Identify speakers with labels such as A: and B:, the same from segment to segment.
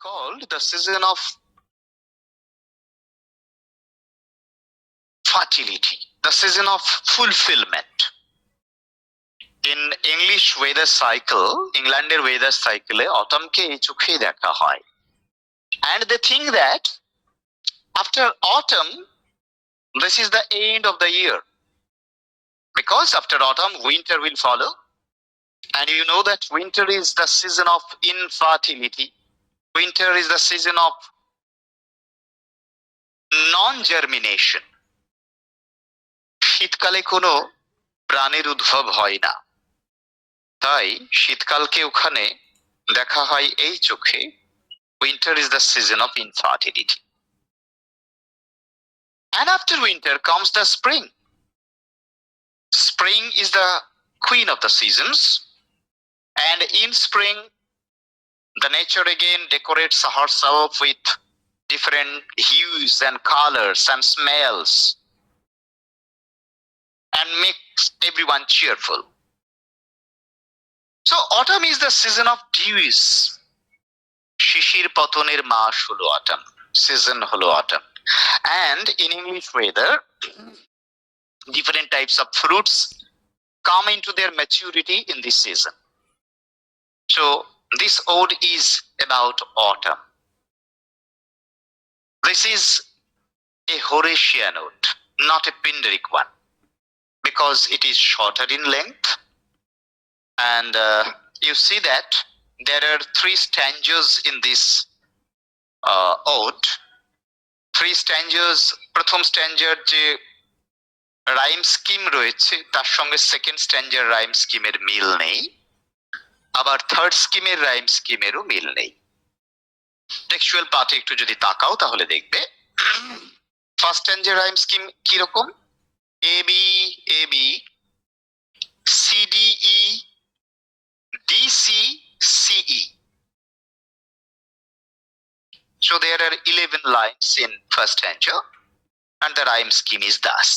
A: called the season of fertility, the season of fulfillment. In English weather cycle, ইংল্যান্ডের weather cycle autumnকে এই চোখেই দেখা হয়. And they think that after autumn, this is the end of the year. Because after autumn, winter will follow. And you know that winter is the season of infertility. Winter is the season of non-germination. শীতকালে কোনো প্রাণের উদ্ভব হয় না, তাই শীতকালকে ওখানে দেখা হয় এই চোখে. Winter is the season of infertility. And after winter comes the spring. Spring is the queen of the seasons. And in spring, the nature again decorates herself with different hues and colors and smells and makes everyone cheerful. So autumn is the season of dews. শিশির পতনের মাস হলো autumn, season হলো autumn. And in English weather, different types of fruits come into their maturity in this season. So this ode is about autumn. This is a Horatian ode, not a Pindaric one, because it is shorter in length. And you see that there are 3 stanzas in this ode. 3 stanzas. প্রথম স্ট্যাঞ্জার যে rhyme scheme রয়েছে তার সঙ্গে second স্ট্যাঞ্জার rhyme স্কিমের মিল নেই, আবার third স্কিমের rhyme স্কিমেরও মিল নেই. টেক্সচুয়াল পার্টে একটু যদি তাকাও তাহলে দেখবে ফার্স্ট স্ট্যাঞ্জার রাইম স্কিম কিরকম: A B A B, C D E, D C C E. So there are 11 lines in first stanza and the rhyme scheme is thus.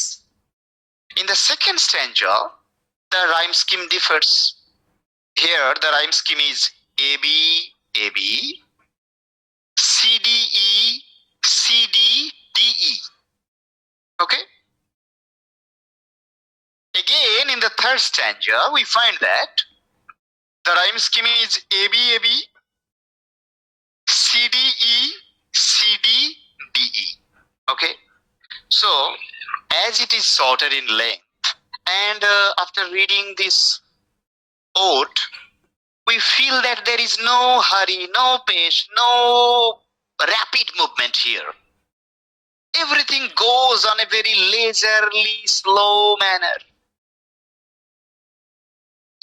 A: In the second stanza, the rhyme scheme differs. Here the rhyme scheme is A B A B, C D E C D D E. Okay? Again in the third stanza we find that the rhyme scheme is A B A B, C D E C D D E. Okay? So as it is shorter in length and after reading this ode, we feel that there is no hurry, no pace, no rapid movement here. Everything goes on a very leisurely, slow manner.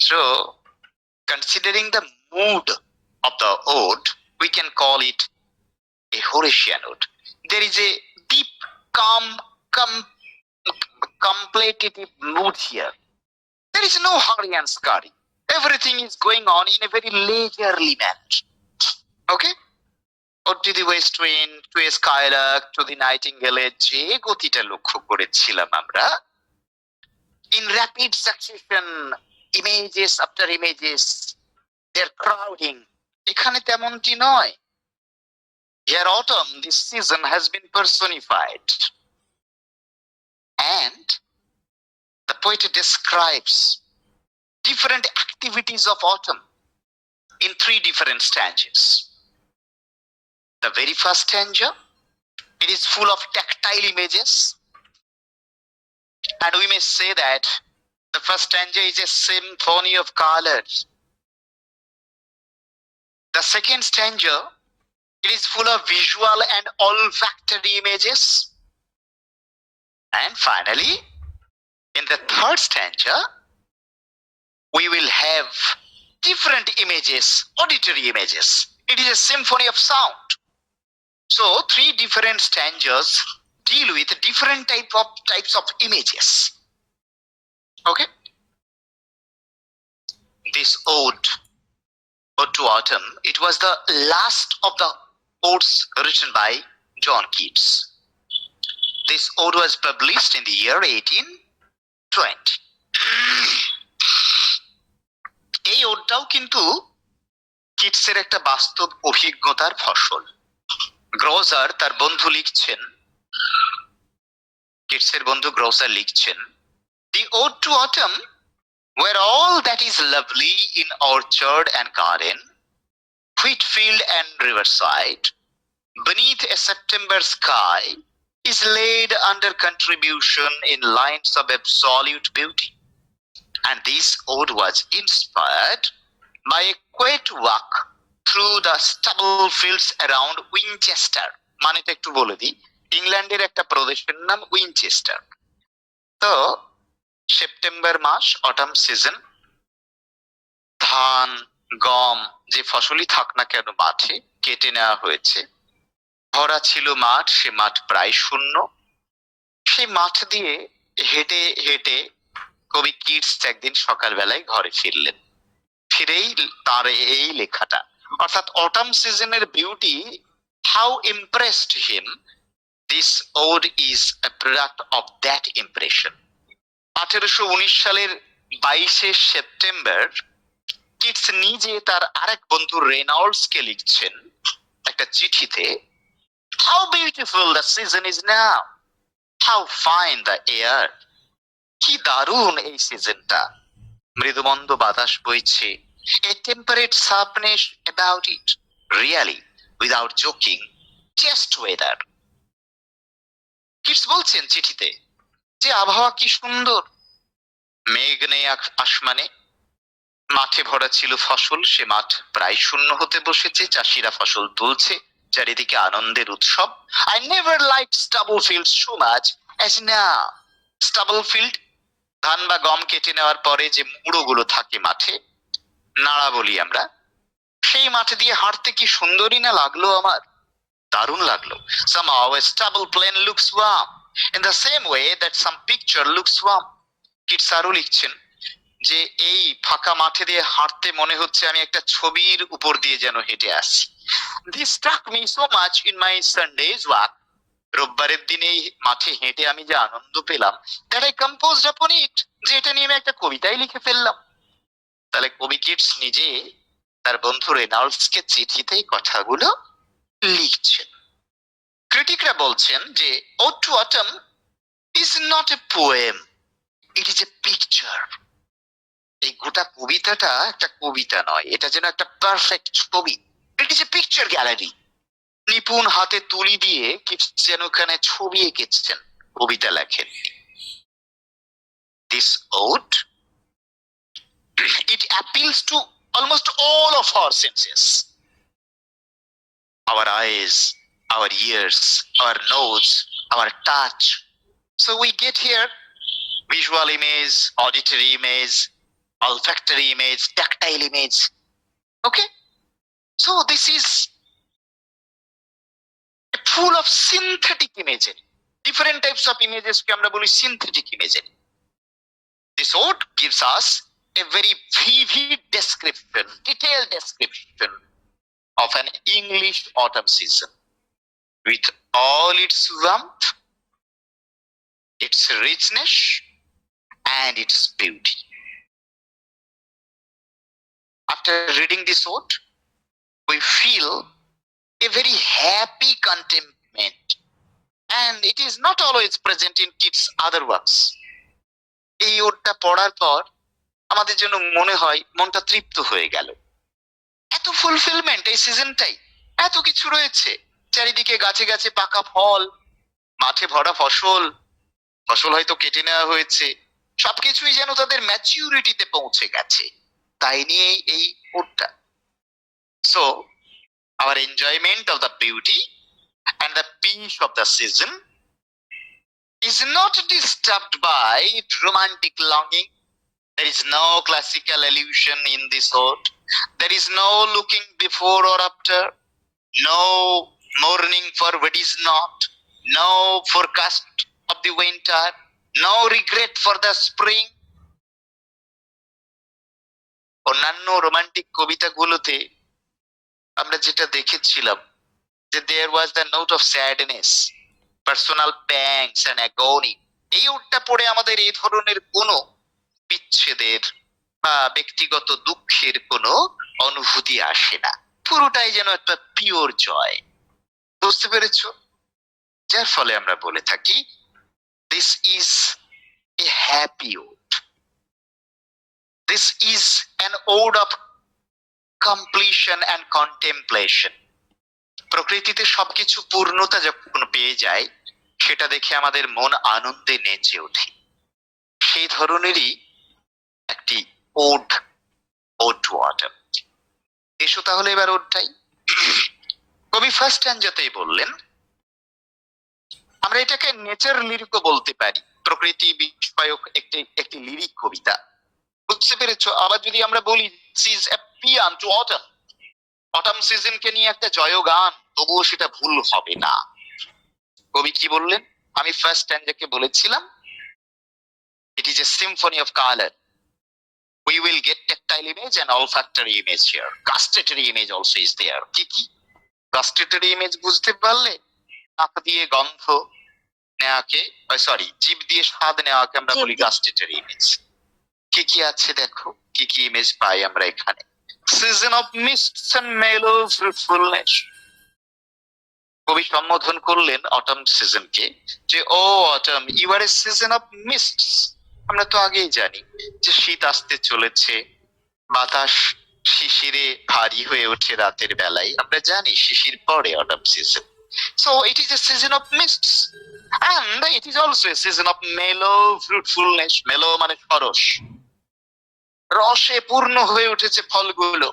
A: So, considering the mood of the ode, we can call it a Horatian ode. There is a deep, calm, contemplative mood here. There is no hurry and scurry. Everything is going on in a very leisurely manner. Okay? Or to the west wind, to a skylark, to the nightingale, যে গতিটা লক্ষ্য করেছিলাম আমরা, in rapid succession, images after images, they're crowding. এখানে তেমনটি নয়. Here autumn, this season has been personified. And the poet describes different activities of autumn in 3 different stanzas. The very first stanza, it is full of tactile images, and we may say that the first stanza is a symphony of colors. The second stanza, it is full of visual and olfactory images. And finally, in the third stanza, we will have different images, auditory images. It is a symphony of sound. So 3 different stanzas deal with different types of images. Okay? This ode to autumn, it was the last of the odes written by John Keats. This ode was published in the year 1820. এই ওডটাও কিন্তু কিটসের একটা বাস্তব অভিজ্ঞতার ফসল। গ্রোজার তার বন্ধু লিখছেন, কিটসের বন্ধু গ্রোজার লিখছেন, The ode to autumn, where all that is lovely in orchard and garden, wheat field and riverside, beneath a September sky, is laid under contribution in lines of absolute beauty. And this ode was inspired by a quiet walk through the stubble fields around Winchester. মানেটা একটু বলে দিই, ইংল্যান্ডের একটা প্রদেশের নাম Winchester. তো September মাস, autumn season, ধান গম যে ফসলই থাক না কেন মাঠে কেটে নেওয়া হয়েছে, ভরা ছিল মাঠ, সে মাঠ প্রায় শূন্য। সেই মাঠ দিয়ে হেঁটে হেঁটে কবি কিটস একদিন সকালবেলায় ঘরে ফিরলেন। ফিরেই তার এই লেখাটা, অর্থাৎ অটাম সিজনের beauty, how impressed him, this ode is a product of that impression. 1819 সালের 22শে সেপ্টেম্বর কিটস নিজে তার আরেক বন্ধু রেনল্ডসকে লিখছেন একটা চিঠিতে, how beautiful the season is now, how fine the air. কি দারুণ এই সিজনটা, মৃদুমন্দ বাতাস বইছে, a temperate sharpness about it, really, without joking, just weather. Keats বলছেন চিঠিতে যে আবহাওয়া কি সুন্দর, মেঘ নেই আসমানে, মাঠে ভরা ছিল ফসল, সে মাঠ প্রায় শূন্য হতে বসেছে, চাষিরা ফসল তুলছে, চারিদিকে আনন্দের উৎসব। I never liked stubble fields so much as now. stubble field, ধান বা গম কেটে নেওয়ার পরে যে মুড়োগুলো থাকে মাঠে, নাড়া বলি আমরা, সেই মাঠ দিয়ে হাঁটতে কি সুন্দরই না লাগলো আমার, দারুণ লাগলো। Somehow a stubble plain looks warm in the same way that some picture looks warm. Keats আরো লিখছেন যে এই ফাঁকা মাঠে দিয়ে হাঁটতে মনে হচ্ছে আমি একটা ছবির উপর দিয়ে যেন হেঁটে আসছি। This struck me so much in my Sunday's walk. রোববারের দিনে এই মাঠে হেঁটে আমি যে আনন্দ পেলাম, that I composed upon it, যে এটা নিয়ে আমি একটা কবিতাই লিখে ফেললাম। তাহলে কবি কিটস নিজে তার বন্ধু রেনল্ডসকে চিঠিতে কথাগুলো লিখছেন। ক্রিটিকরা বলছেন যে Ode to Autumn is not a poem, it is a picture. এই গোটা কবিতাটা একটা কবিতা নয়, এটা যেন একটা পারফেক্ট ছবি। It is a picture gallery. নিপুণ হাতে তুলি দিয়ে কিটস যেন ওখানে ছবি এঁকেছেন, কবিতা লেখেননি। This ode, it appeals to almost all of our senses, our eyes, our ears, our nose, our touch. So we get here visual image, auditory image, olfactory image, tactile image. Okay, so this is full of synthetic imagery. Different types of images ke amra boli synthetic imagery. This ode gives us a very vivid description, detailed description of an English autumn season with all its warmth, its richness, and its beauty. After reading this ode, we feel a very happy contentment, and it is not always present in Keats' other works. এই ওডটা পড়ার পর আমাদের জন্য মনে হয় মনটা তৃপ্ত হয়ে গেল, এত ফুলফিলমেন্ট এই সিজনটাই, এত কিছু রয়েছে, চারিদিকে গাছে গাছে পাকা ফল, মাঠে ভরা ফসল, ফসল হয়তো কেটে নেওয়া হয়েছে, সবকিছুই যেন তাদের ম্যাচিউরিটিতে পৌঁছে গেছে, তাই নিয়ে এই ওডটা। So our enjoyment of the beauty and the peace of the season is not disturbed by romantic longing. There is no classical allusion in this ode. There is no looking before or after, no mourning for what is not, no forecast of the winter, no regret for the spring. অন্যান্য romantic কবিতাগুলোতে আমরা যেটা দেখেছিলাম যে there was the note of sadness, personal pangs and agony. এই ওডটা পড়ে আমাদের এই ধরনের কোনো বিচ্ছেদের বা ব্যক্তিগত দুঃখের কোনো অনুভূতি আসে না, পুরোটাই যেন একটা পিওর জয়। বুঝতে পেরেছো? যার ফলে আমরা বলে থাকি this is a happy ode, this is an ode of completion and contemplation. প্রকৃতিতে সবকিছু পূর্ণতা যখন পেয়ে যায়, সেটা দেখে আমাদের মন আনন্দে নেচে ওঠে। সেই ধরনেরই একটি ওড, ওড টু অটাম। এসো তাহলে এবার ওডটাই। কবি ফার্স্ট স্ট্যাঞ্জাতেই বললেন, আমরা এটাকে নেচার লিরিকও বলতে পারি, প্রকৃতি বিষয়ক একটি একটি লিরিক কবিতা। বুঝতে পেরেছো? আবার যদি আমরা বলি সিজ এ পিয়ান টু অটাম, অটাম সিজনকে নিয়ে একটা জয়গান, তবুও সেটা ভুল হবে না। কবি কি বললেন? আমি ফার্স্ট স্ট্যাঞ্জাকে বলেছিলাম it is a symphony of color. We will get tactile image and olfactory image here. Gustatory image also is there. কি কি gustatory image বুঝতে পারলে? নাক দিয়ে গন্ধ নেওয়াকে, সরি, জিভ দিয়ে স্বাদ নেওয়াকে আমরা বলি gustatory image। কি কি আছে দেখো, কি কি ইমেজ পাই আমরা এখানে। সিজন অফ মিস্টস এন্ড মেলো ফ্রুটফুলনেস। কবি সম্বোধন করলেন অটাম সিজনকে যে O autumn, you are a season of mists. আমরা তো আগেই জানি যে শীত আসতে চলেছে, বাতাস শিশিরে ভারী হয়ে ওঠে রাতের বেলায়, আমরা জানি শিশির পরে autumn season. So it is a season of mists and it is also a season of mellow fruitfulness. mellow মানে সরস, রসে পূর্ণ হয়ে উঠেছে ফলগুলো।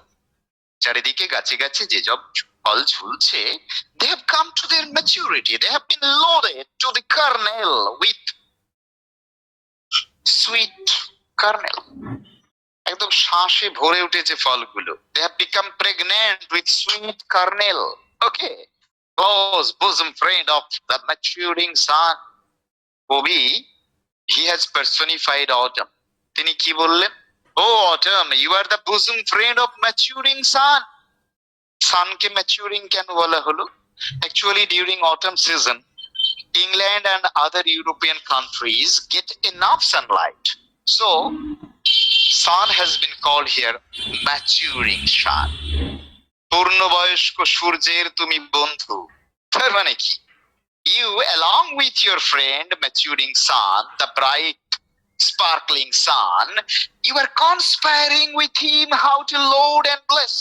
A: চারিদিকে গাছে গাছে যে সব ফল ঝুলছে, they have come to their maturity, they have been loaded to the kernel with sweet kernel. একদম শ্বাসে ভরে উঠেছে ফলগুলো। they have become pregnant with sweet kernel. Okay, close bosom friend of the maturing sun. কবি, he has personified autumn. তিনি কি বললেন? Oh autumn, you are the bosom friend of maturing sun. সানকে maturing কেন বলা হলো? Actually during autumn season, England and other European countries get enough sunlight, so sun has been called here maturing sun. পূর্ণবয়স্ক সূর্যের তুমি বন্ধু, তার মানে কি? You along with your friend maturing sun, the bright sparkling sun, you are conspiring with him how to load and bless.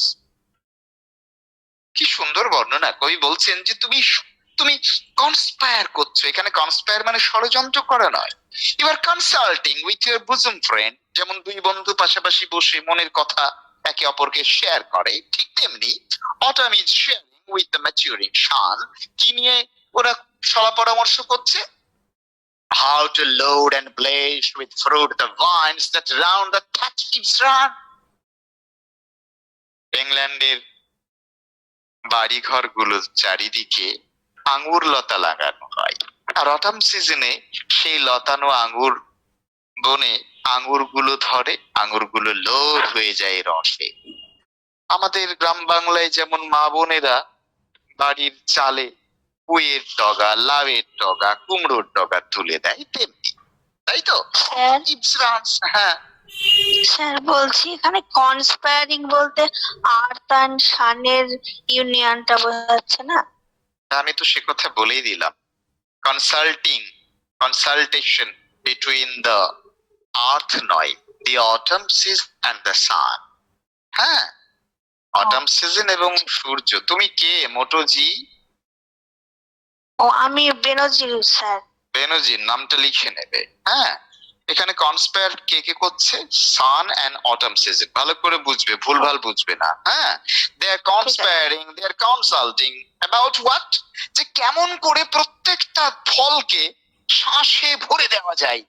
A: কি সুন্দর বর্ণনা! কবি বলছেন যে তুমি তুমি কনস্পায়ার করছো। এখানে কনস্পায়ার মানে ষড়যন্ত্র করা নয়। You are consulting with your bosom friend, যেমন দুই বন্ধু পাশাপাশি বসে মনের কথা একে অপরকে শেয়ার করে, ঠিক তেমনি autumn is sharing with the maturing sun. কি নিয়ে ওরা সলা পরামর্শ করছে? How to load and bless with fruit the vines that round the captive run. ইংল্যান্ডের বাড়িঘর গুলোর চারিদিকে আঙ্গুর লতা লাগানো হয়, আর অটাম সিজনে সেই লতানো আঙ্গুর বনে আঙ্গুর গুলো ধরে, আঙ্গুর গুলো লোড হয়ে যায় রসে। আমাদের গ্রাম বাংলায় যেমন মা বোনেরা বাড়ির চালে পুঁইয়ের ডগা, লাউয়ের ডগা, কুমড়োর ডগা তুলে দেয়, তেমনি, তাই তো? হ্যাঁ
B: স্যার, বলছি এখানে কনস্পায়ারিং বলতে আর্থ অ্যান্ড সানের ইউনিয়নটা বোঝাচ্ছে না?
A: আমি তো সে কথা বলেই দিলাম। Consulting, consultation between the earth নয়, the autumn season and the sun. হ্যাঁ, অটাম সিজন এবং সূর্য। তুমি কে? মোটোজি?
B: ও, আমি বেনজির স্যার।
A: বেনজির নামটা লিখে নেবে। হ্যাঁ, এখানে কনস্পায়ার কে কে করছে? সান এন্ড অটাম সিজন। ভালো করে বুঝবে, ভুলভাল বুঝবে না। হ্যাঁ, দে আর কনস্পায়ারিং, দে আর কনসাল্টিং অ্যাবাউট হোয়াট, যে কেমন করে প্রত্যেকটা ফলকে শ্বাসে ভরে দেওয়া যায়,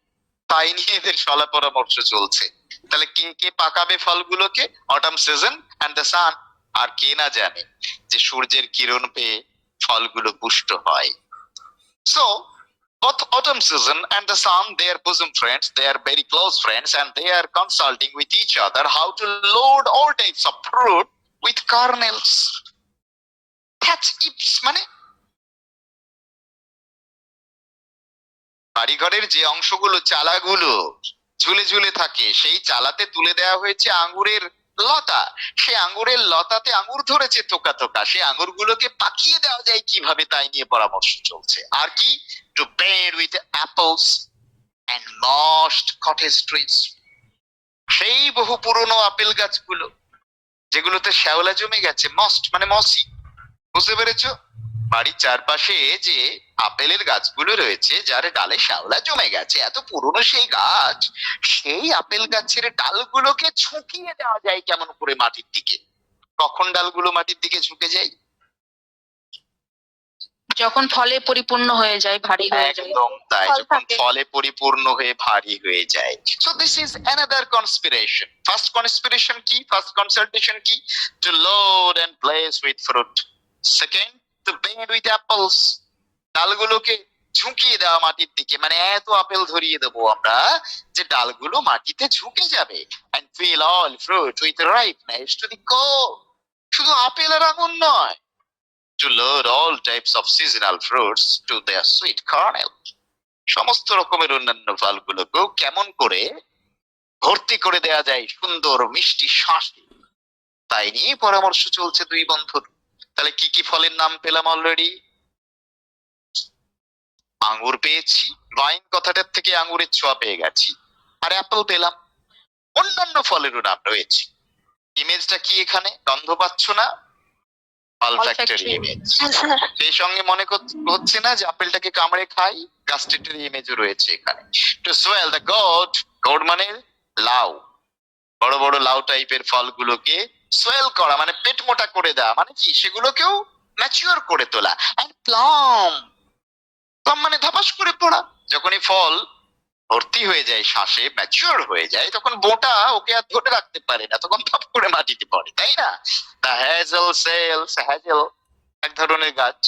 A: তাই নিয়ে এদের সলা পরামর্শ চলছে। তাহলে কে কে পাকাবে ফলগুলোকে? Autumn season and the sun. আর কে না জানে যে সূর্যের কিরণ পেয়ে ফলগুলো পুষ্ট হয়। So both autumn season and the sun, they are bosom friends, they are very close friends, and they are consulting with each other how to load all types of fruit with kernels. That's it. মানে বাড়িঘরের যে অংশগুলো, চালাগুলো ঝুলে ঝুলে থাকে, সেই চালাতে তুলে দেওয়া হয়েছে আঙ্গুরের লতা, সে আঙ্গুরের লতাতে আঙ্গুর ধরেছে থোকা থোকা, সে আঙ্গুরগুলোকে পাকিয়ে দেওয়া যায় কিভাবে তাই নিয়ে পরামর্শ চলছে। আর কি, two bend with apples and most cottage trees, সেই বহু পুরনো আপেল গাছগুলো যেগুলোতে শ্যাওলা জমে গেছে, মস্ট মানে মসি, বুঝতে পেরেছো? বাড়ির চারপাশে যে আপেলের গাছগুলো রয়েছে যার ডালে শ্যাওলা জমে গেছে, এত পুরনো সেই গাছ, সেই আপেল গাছের ডালগুলোকে ঝুঁকিয়ে দেওয়া যায় কেমন করে মাটির দিকে। কখন ডালগুলো মাটির দিকে ঝুঁকে যায়?
C: যখন ফলে পরিপূর্ণ হয়ে যায়, ভারী হয়ে যায়।
A: একদম তাই,
B: ফল
A: যখন
B: থাকে।
A: ফলে পরিপূর্ণ হয়ে ভারী হয়ে যায়। So this is another conspiration. First conspiration কি, ফার্স্ট কনসালটেশন কি? To load and bless with fruit. Second, to bend with apples, ডালগুলোকে ঝুঁকিয়ে দেওয়া মাটির দিকে, মানে এত আপেল ধরিয়ে দেবো আমরা যে ডালগুলো মাটিতে ঝুঁকে যাবে। And fill all fruit with ripeness to the core, শুধু আপেল আর আঙুর নয়, to load all types of seasonal fruits to their sweet kernel, সমস্ত রকমের অন্যান্য ফলগুলোকেও কেমন করে ভর্তি করে দেয়া যায় সুন্দর মিষ্টি শাঁসে, তাই নিয়ে পরামর্শ চলছে দুই বন্ধুর। তাহলে কি কি ফলের নাম পেলাম অলরেডি? আঙ্গুর পেয়েছি, ওয়াইন কথাটার থেকে আঙ্গুরের ছোঁয়া পেয়ে গেছি, আর অ্যাপল পেলাম। অন্যান্য ফলেরও নাম রয়েছে। ইমেজটা কি এখানে, গন্ধ পাচ্ছ না? Olfactory image. সেই সঙ্গে মনে হচ্ছে না যে আপেলটাকে কামড়ে খাই, গাস্ট্রেটরি ইমেজও রয়েছে এখানে। Two Soyel the god, god মানে লাউ, বড় বড় লাউ টাইপের ফলগুলোকে সোয়েল করা মানে পেট মোটা করে দেওয়া, মানে কি সেগুলোকেও ম্যাচিওর করে তোলা। এন্ড প্লাম, প্লাম মানে ধাপাস করে পড়া। যখনই ফল ভর্তি হয়ে যায় শ্বাসে, ম্যাচিওর হয়ে যায়, তখন বোটা ওকে আর ধরে রাখতে পারে না, তখন থপ করে মাটিতে পড়ে, তাই না? দ্য হ্যাজেল সেলস, হ্যাজেল এক ধরনের গাছ,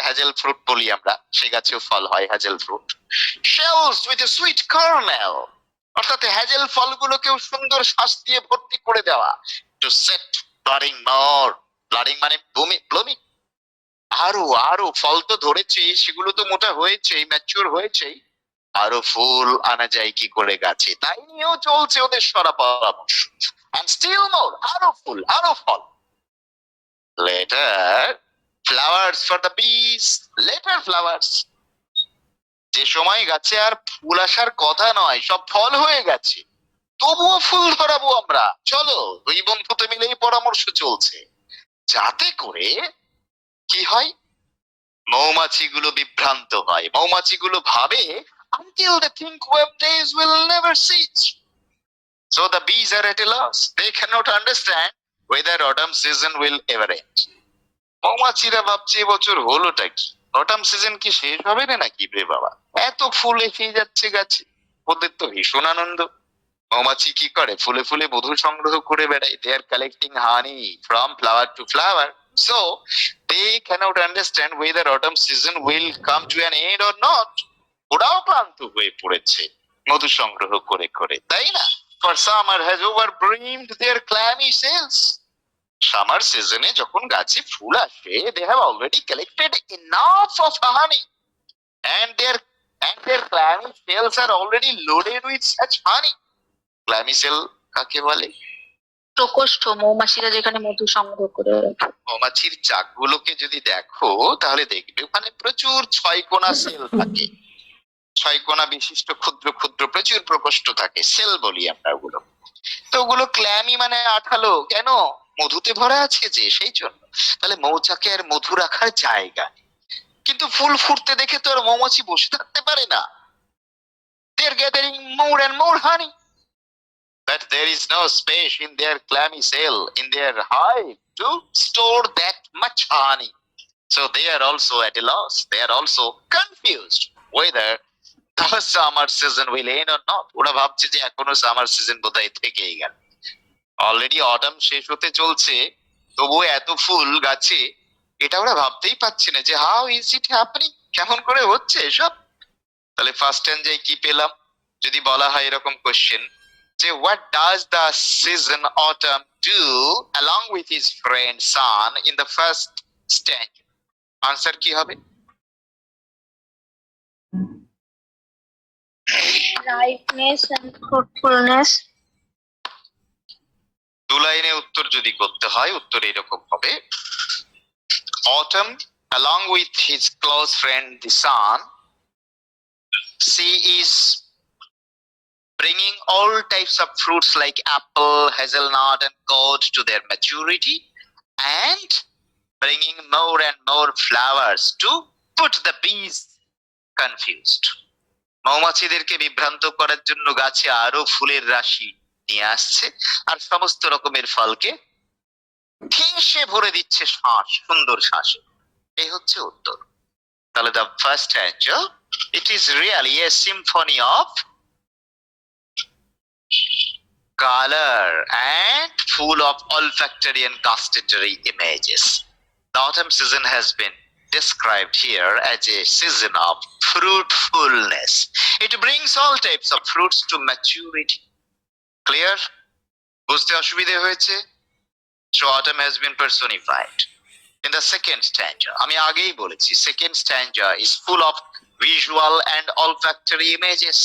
A: হ্যাজেল ফ্রুট বলি আমরা, সে গাছেও ফল হয় hazel fruit. Shells with a sweet kernel, অর্থাৎ হ্যাজেল ফলগুলোকেও সুন্দর শ্বাস দিয়ে ভর্তি করে দেওয়া। টু সেট ব্লাডিং মোর, ব্লাডিং মানে ব্লুমিং, আরো আরো ফল তো ধরেছে, সেগুলো তো মোটা হয়েছে, ম্যাচিওর হয়েছে, আরো ফুল আনা যায় কি করে গাছে, তাই নিয়েও চলছে ওদের সরা পরামর্শ। এন্ড স্টিল মোর, আরো ফুল আরো ফল। লেটার ফ্লাওয়ার্স ফর দ্য বিস, লেটার ফ্লাওয়ার্স, যে সময় গাছে আর ফুল আসার কথা নয়, সব ফল হয়ে গেছে, তবুও ফুল ধরাবো আমরা, চলো দুই বন্ধুতে মিলেই পরামর্শ চলছে, যাতে করে কি হয়, মৌমাছিগুলো বিভ্রান্ত হয়, মৌমাছিগুলো ভাবে until they think web days will never cease. So the bees are at a loss. They cannot understand whether autumn season will ever end. মৌমাছিরা ভাবছে এবছর হলোটা কি, অটাম সিজন কি শেষ হবে না নাকি রে বাবা, এত ফুল এসে যাচ্ছে গাছে, ওদের তো ভীষণ আনন্দ। মৌমাছি কি করে, ফুলে ফুলে মধু সংগ্রহ করে বেড়ায়, they are collecting honey from flower to flower, so they cannot understand whether autumn season will come to an end or not. ওরাও ক্লান্ত হয়ে পড়েছে মধু সংগ্রহ করে করে, তাই না? For summer has over brimmed their clammy cells, summer সিজনে যখন গাছে ফুল আসে, they have already collected enough of honey and their clammy cells are already loaded with such honey. Clammy cell কাকে বলে?
C: প্রকোষ্ঠ, মৌমাছিরা যেখানে মধু সংগ্রহ করে রাখে।
A: মৌমাছির চাকগুলোকে যদি দেখো তাহলে দেখবে ওখানে প্রচুর 6 কোণা সেল থাকে, 6 কোণা বিশিষ্ট ক্ষুদ্র ক্ষুদ্র প্রচুর প্রকোষ্ঠ থাকে, সেল বলি আমরা ওগুলো। তো ওগুলো ক্ল্যামি মানে আঠালো, কেন? মধুতে ভরা আছে যে, সেই জন্য। তাহলে মৌচাকের মধু রাখার জায়গা, কিন্তু ফুল ফুটতে দেখে তো আর মৌমাছি বসে থাকতে পারে না। They are gathering more and more honey, but there is no space in their clammy cell, in their hive, to store that much honey. So they are also at a loss. They are also confused whether the summer season will end or not. ওরা ভাবছে যে এখনো summer season বোধহয় থেকেই গেল, already autumn শেষ হতে চলছে, তবুও এত ফুল গাছে, এটা ওরা ভাবতেই পারছে না যে হাউ ইজ ইট হ্যাপেনিং, কেমন করে হচ্ছে এসব। তাহলে ফার্স্ট স্ট্যান্ডায় কি পেলাম, যদি বলা হয় এরকম কোশ্চেন যে what does the season autumn do along with his friend sun in the first stanza, answer কি হবে?
B: ripeness and fruitfulness.
A: দু লাইনে উত্তর যদি করতে হয়, উত্তর এরকম হবে: Autumn, along with his close friend the sun, she is bringing all types of fruits like apple, hazelnut, and gourd to their maturity, and bringing more and more flowers to put the bees confused. মৌমাছিদেরকে বিভ্রান্ত করার জন্য গাছে আরো ফুলের রাশি নিয়ে আসছে, আর সমস্ত রকমের ফলকে ঠেসে ভরে দিচ্ছে শ্বাস, সুন্দর শ্বাসে। এই হচ্ছে উত্তর। তাহলে the first answer, it is really a symphony of color and full of olfactory and gustatory images. The autumn season has been described here as a season of fruitfulness. It brings all types of fruits to maturity. Clear? বুঝতে অসুবিধে হয়েছে? So autumn has been personified. In the second stanza, আমি আগেই বলেছি, second stanza is full of visual and olfactory images.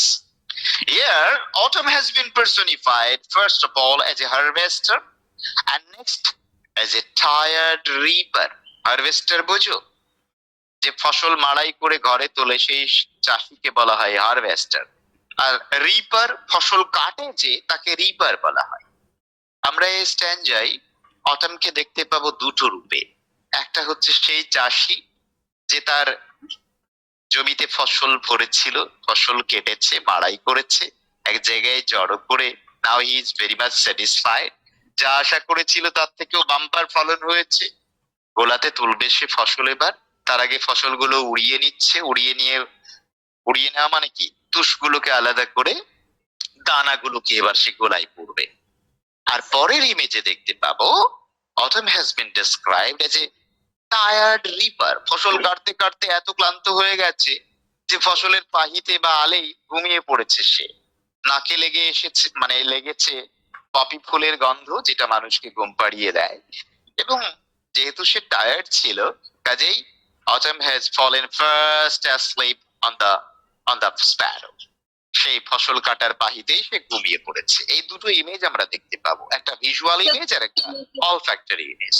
A: Here, autumn has been personified first of all as a harvester and next as a tired reaper. Harvester বোঝো? যে ফসল মাড়াই করে ঘরে তোলে সেই চাষিকে বলা হয় হারভেস্টার, আর রিপার ফসল কাটে যে তাকে রিপার বলা হয়। আমরা এই স্ট্যান্ডায় অটামকে দেখতে পাবো দুটো রূপে। একটা হচ্ছে সেই চাষি যে তার জমিতে ফসল ভরেছিল, ফসল কেটেছে, মাড়াই করেছে, এক জায়গায় জড়ো করে, now he is very much satisfied, যা আশা করেছিল তার থেকেও বাম্পার ফলন হয়েছে, গোলাতে তুলবে সে ফসল। এবার তার আগে ফসলগুলো উড়িয়ে নিচ্ছে, উড়িয়ে নেওয়া মানে কি, তুষগুলোকে আলাদা করে দানাগুলোকে এবার সে গোলায় পড়বে। আর পরের ইমেজে দেখতে পাবো autumn has been described as a tired reaper. ফসল কাটতে কাটতে এত ক্লান্ত হয়ে গেছে যে ফসলের পাহিতে বা আলেই ঘুমিয়ে পড়েছে সে। নাকে লেগে এসেছে, মানে লেগেছে পপি ফুলের গন্ধ, যেটা মানুষকে ঘুম পাড়িয়ে দেয়। এবং যেহেতু সে টায়ার্ড ছিল, কাজেই autumn has fallen fast asleep on the sparrow. সেই ফসল কাটার পাহিতেই সে ঘুমিয়ে পড়েছে। এই দুটো ইমেজ আমরা দেখতে পাবো, একটা ভিজুয়াল ইমেজ আর একটা অলফ্যাক্টরি ইমেজ।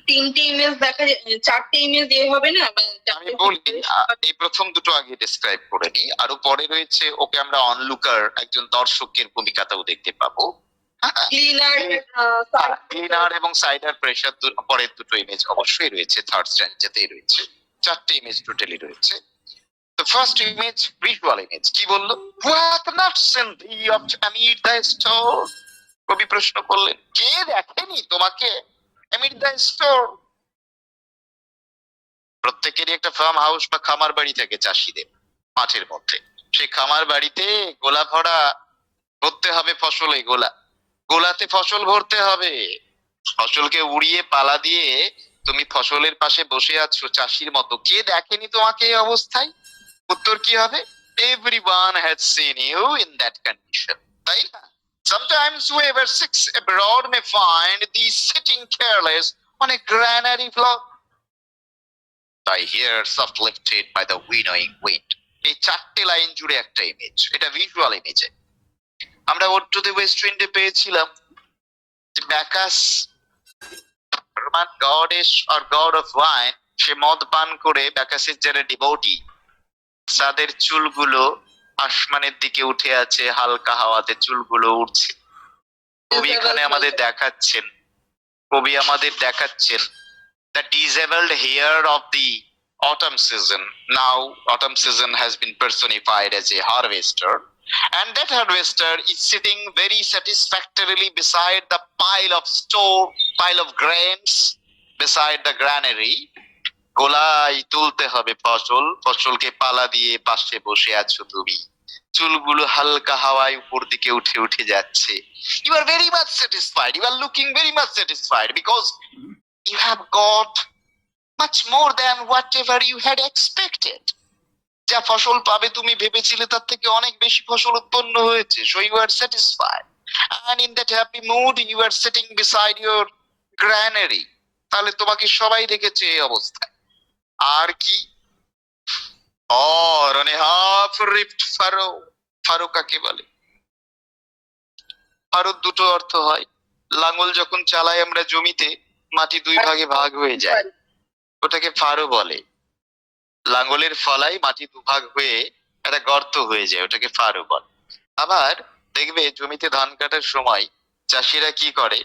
C: তিনটে ইমেজ দেখা চারটে ইমেজ দিয়ে হবে না?
A: আমি বলি, এই প্রথম দুটো আগে ডিসক্রাইব করে নিই, আরো পরে রয়েছে ওকে আমরা অনলুকার, একজন দর্শকের ভূমিকাটাও দেখতে পাবো। ক্লিনার এবং সাইডার প্রেসার পরের দুটো ইমেজ অবশ্যই রয়েছে, থার্ড স্ট্যান্ডাতেই রয়েছে, চারটে ইমেজ টোটালি রয়েছে। The first image, visual image, কি বললো? Who hath not seen thee of amid thy store? কবি প্রশ্ন করলেন, কে দেখেনি তোমাকে amid thy store? প্রত্যেকেরই একটা ফার্ম হাউস বা খামার বাড়ি থাকে চাষিদের মাঠের মধ্যে। সেই খামার বাড়িতে গোলা ভরা ভরতে হবে ফসলে, গোলাতে ফসল ভরতে হবে। ফসলকে উড়িয়ে পালা দিয়ে তুমি ফসলের পাশে বসে আছো চাষির মতো, কে দেখেনি তোমাকে এই অবস্থায়? উত্তর কি হবে? Everyone has seen you in that condition, তাই না? Sometimes whoever sits abroad may find thee sitting careless on a granary floor, thy hair soft lifted by the winnowing wind. এই চারটে লাইন জুড়ে একটা ইমেজ, এটা ভিজুয়াল ইমেজে। আমরা ode to the west উইন্ডে পেয়েছিলাম Bacchus, Roman goddess or god of wine, সে মদ পান করে ব্যাকাসের যারা ডিভোটি, তাদের চুলগুলো আসমানের দিকে উঠে আছে, হালকা হাওয়াতে চুলগুলো উঠছে। কবি এখানে আমাদের দেখাচ্ছেন, the disabled hair of the autumn season. Now autumn season has been personified as a harvester, and that harvester is sitting very satisfactorily beside the pile of grains beside the granary. গোলায় তুলতে হবে ফসল, ফসলকে পালা দিয়ে পাশে বসে আছো তুমি, চুলগুলো হালকা হাওয়ায় উপর দিকে উঠে উঠে যাচ্ছে। You are very much satisfied, you are looking very much satisfied because you have got much more than whatever you had expected. যা ফসল পাবে তুমি ভেবেছিলে তার থেকে অনেক বেশি ফসল উৎপন্ন হয়েছে, so you are satisfied, and in that happy mood you are sitting beside your granary. তাহলে তোমাকে সবাই দেখেছে এই অবস্থায়। আর কি? or on a half ripped furrow, Faro কাকে বলে? ফারোর দুটো অর্থ হয়, লাঙল যখন চালাই আমরা জমিতে, মাটি দুই ভাগে ভাগ হয়ে যায়, ওটাকে ফারো বলে। লাঙলের ফলায় মাটি দুভাগ হয়ে একটা গর্ত হয়ে যায়, ওটাকে ফারো বলে। আবার দেখবে জমিতে ধান কাটার সময় চাষিরা কি করে,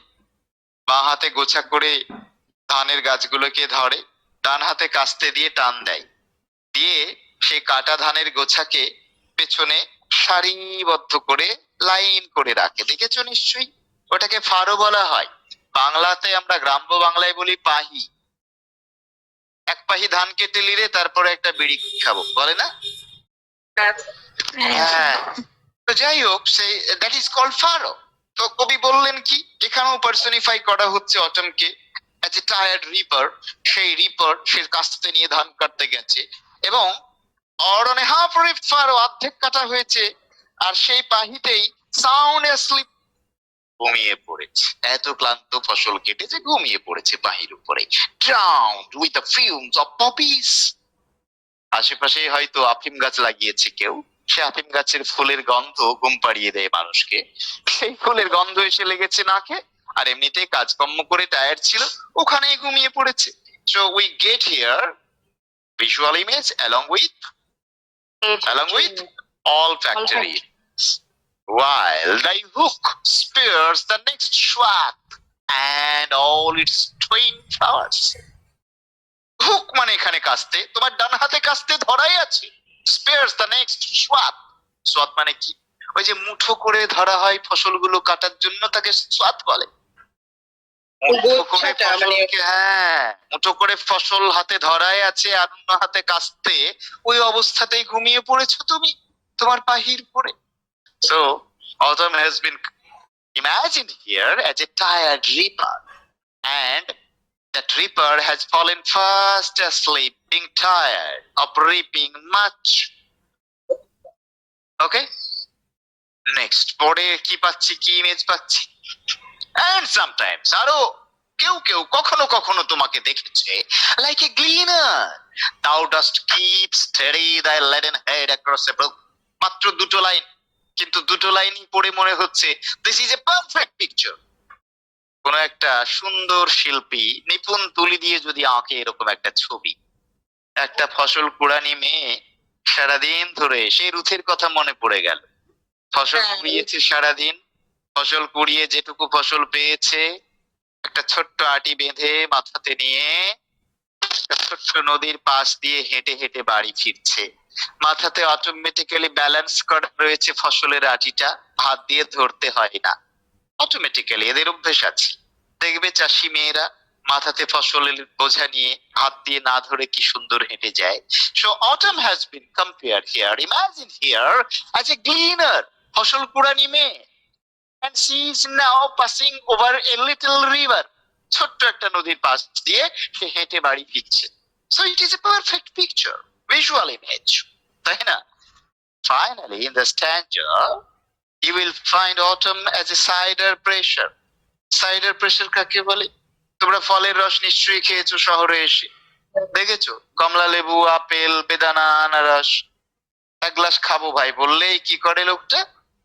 A: বাঁ হাতে গোছা করে ধানের গাছগুলোকে ধরে, ডান হাতে কাস্তে দিয়ে টান দেয়, দিয়ে সেই কাটা ধানের গোছাকে পেছনে সারিবদ্ধ করে লাইন করে রাখে, দেখেছো নিশ্চয়ই? ওটাকে ফারো বলা হয়। বাংলাতে আমরা গ্রাম্য বাংলায় বলি পাহি। এক পাহি ধান কেটে নিলে তারপরে একটা বিড়ি খাবো, বলে না? হ্যাঁ। তো যাই হোক, সেই দ্যাট ইজ কল্ড ফারো। তো কবি বললেন কি, এখানেও পার্সনিফাই করা হচ্ছে অটমকে অ্যাজ এ টায়ার্ড রিপার। সেই রিপার সে কাস্তে নিয়ে ধান কাটতে গেছে এবং অরনে হাফ রিপ ফারো, অর্ধেক কাটা হয়েছে, আর সেই পাহিতেই সাউন্ড অ্যাসলিপ, ঘুমিয়ে পড়েছে। এত ক্লান্ত ফসল কেটেছে, ঘুমিয়ে পড়েছে পাহির উপরে, drowned with the fumes of poppies। আশেপাশে হয়তো আফিম গাছ লাগিয়েছে কেউ, সে আফিম গাছের ফুলের গন্ধ ঘুম পাড়িয়ে দেয় মানুষকে, সেই ফুলের গন্ধ এসে লেগেছে নাকে, আর এমনিতে কাজকর্ম করে টায়ার্ড ছিল, ওখানেই ঘুমিয়ে পড়েছে। So we get here visual image along with all factories, while thy hook spears the next swath and all its twin flowers। Hook মানে এখানে কাস্তে, তোমার ডান হাতে কাস্তে ধরাই আছে, স্পেয়ার্স দ্য নেক্সট সোয়াত। সোয়াত মানে কি? ওই যে মুঠো করে ধরা হয় ফসলগুলো কাটার জন্য, তাকে সোয়াত বলে। হ্যাঁ, মুঠো করে ফসল হাতে ধরাই আছে আর অন্য হাতে কাস্তে, ওই অবস্থাতেই ঘুমিয়ে পড়েছো তুমি তোমার পাহির পরে। So autumn has been imagined here as a tired reaper, and that reaper has fallen fast asleep, being tired of reaping much. Okay? Next, পরে কি পাচ্ছি, কি ইমেজ পাচ্ছি? And sometimes আরো কেউ কেউ কখনো কখনো তোমাকে দেখেছে, like a gleaner, thou dost keep steady thy leaden head across a brook। মাত্র দুটো লাইন, কিন্তু দুটো লাইনই পড়ে মনে হচ্ছে this is a perfect picture। কোন একটা সুন্দর শিল্পী নিপুণ তুলি দিয়ে যদি আঁকে এরকম একটা ছবি, একটা ফসল কুড়ানি মেয়ে সারাদিন ধরে, সেই রুথের কথা মনে পড়ে গেল। ফসল কুড়িয়েছে সারাদিন, ফসল কুড়িয়ে যেটুকু ফসল পেয়েছে একটা ছোট্ট আটি বেঁধে মাথাতে নিয়ে একটা ছোট্ট নদীর পাশ দিয়ে হেঁটে হেঁটে বাড়ি ফিরছে। মাথাতে অটোমেটিক্যালি ব্যালেন্স করা রয়েছে ফসলের আটিটা, হাত দিয়ে ধরতে হয় না, অটোমেটিক্যালি এদের অভ্যেস আছে। দেখবে চাষি মেয়েরা মাথাতে ফসলের বোঝা নিয়ে হাত দিয়ে না ধরে কি সুন্দর হেঁটে যায়। So autumn has been compared here, imagine here as a gleaner, ফসল কুড়ানি মেয়ে, and she is now passing over a little river, ছোট্ট একটা নদীর পাশ দিয়ে সে হেঁটে বাড়ি ফিরছে। So it is a perfect picture, visual image, তাই না? Finally in the stanza you will find autumn as a cider pressure। Cider pressure কাকে বলে? তোমরা ফলের রস নিশ্চয়ই খেয়েছো শহরে এসে, দেখেছো? কমলা লেবু, আপেল, বেদানা, আনারস। এক গ্লাস খাবো ভাই বললেই কি করে লোকটা,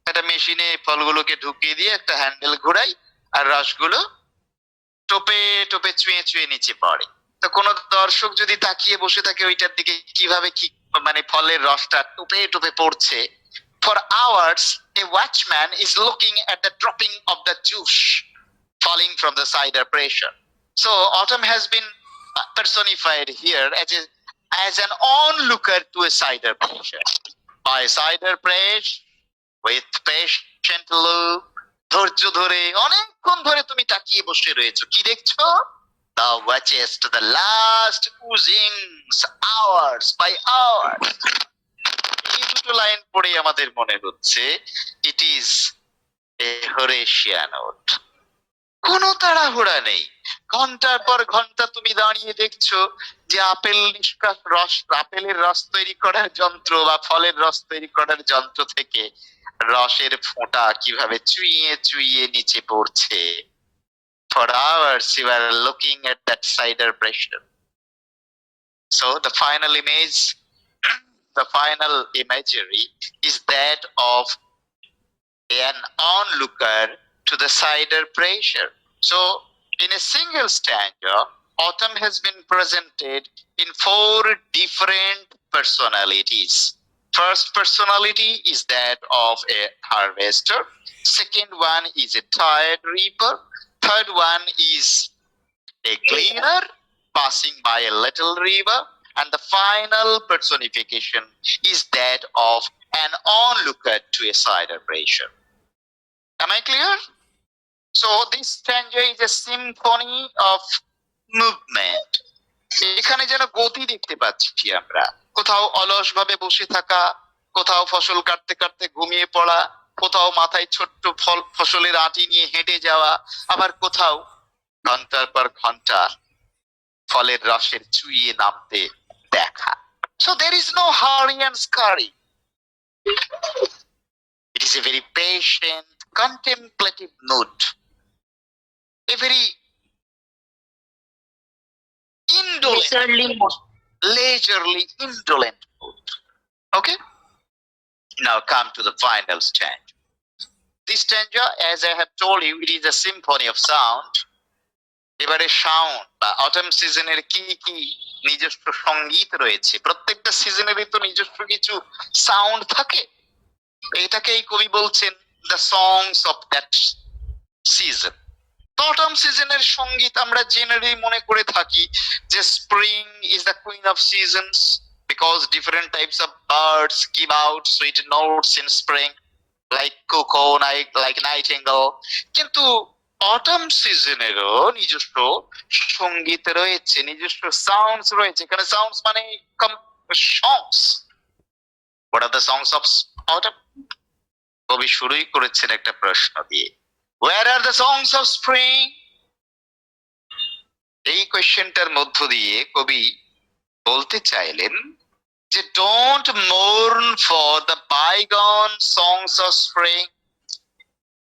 A: একটা মেশিনে ফলগুলোকে ঢুকিয়ে দিয়ে একটা হ্যান্ডেল ঘোরাই, আর রসগুলো টোপে টোপে চুয়ে চুয়ে নিচে পড়ে। তো কোনো দর্শক যদি তাকিয়ে বসে থাকে ওইটার দিকে, কিভাবে কি মানে ফলের রসটা টোপে টোপে পড়ছে, for hours a watchman is looking at the dropping of the juice falling from the cider pressure. So autumn has been personified here as an onlooker to a cider pressure. By cider press with patient look, ধৈর্য ধরে অনেকক্ষণ ধরে তুমি তাকিয়ে বসে রয়েছো, কি দেখছো? Thou watchest the last oozings hours by hours। এই দুটো লাইন পড়ে আমাদের মনে হচ্ছে it is a Horatian ode। কোনো তাড়াহুড়া নেই, ঘন্টার পর ঘন্টা তুমি দাঁড়িয়ে দেখছো যে আপেল নিষ্কাশ রস, আপেলের রস তৈরি করার যন্ত্র বা ফলের রস তৈরি করার যন্ত্র থেকে রসের ফোঁটা কিভাবে চুইয়ে চুইয়ে নিচে পড়ছে। For hours you are looking at that cider pressure। So the final image, the final imagery is that of an onlooker to the cider pressure। So in a single stanza, autumn has been presented in 4 different personalities. First personality is that of a harvester. Second one is a tired reaper. Third one is a cleaner passing by a little river. And the final personification is that of an onlooker to a celebration. Am I clear? So this stanza is a symphony of movement. এখানে যেন গতি দেখতে পাচ্ছি আমরা, কোথাও অলস ভাবে বসে থাকা, কোথাও ফসল কাটতে কাটতে ঘুমিয়ে পড়া, কোথাও মাথায় ছোট্ট ফসলের আঁটি নিয়ে হেঁটে যাওয়া, আবার কোথাও ঘন্টার পর ঘন্টা ফলের রসের চুইয়ে নামতে দেখা। So there is no hurry and scurry. It is a very patient, contemplative mood. A very indolent, leisurely, indolent mood. Okay? Now come to the final stanza. This stanza, as I have told you, it is a symphony of sound. এবারে sound বা autumn সিজনের কি কি নিজস্ব সঙ্গীত রয়েছে, প্রত্যেকটা সিজনেরই তো নিজস্ব কিছু সাউন্ড থাকে। এটাকে এই কবি বলছেন the songs of that season. Autumn সিজনের সঙ্গীত আমরা জেনারেলি মনে করে থাকি যে spring is the queen of seasons because different types of birds give out sweet notes in spring like cuckoo, like nightingale. কিন্তু অটম সিজনেরও নিজস্ব সঙ্গীত রয়েছে, নিজস্ব সাউন্ডস রয়েছে। এখানে সাউন্ডস মানে songs. What are the songs of autumn? কবি শুরুই করেছেন একটা প্রশ্ন দিয়ে, Where are the songs of spring? এই কোয়েশ্চেনটার মধ্য দিয়ে কবি বলতে চাইলেন যে don't mourn for the bygone songs of spring.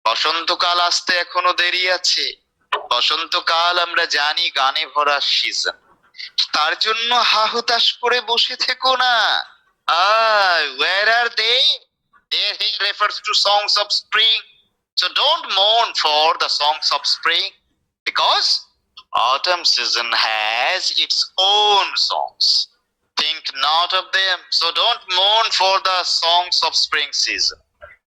A: বসন্তকাল আসতে এখনো দেরি আছে। বসন্তকাল আমরা জানি গানে ভরা সিজন, তার জন্য হাহুতাশ করে বসে থেকো না। Where are they? There he refers to songs of spring. So don't mourn for the songs of spring because autumn season has its own songs. Think not of them. So don't mourn for the songs of spring season.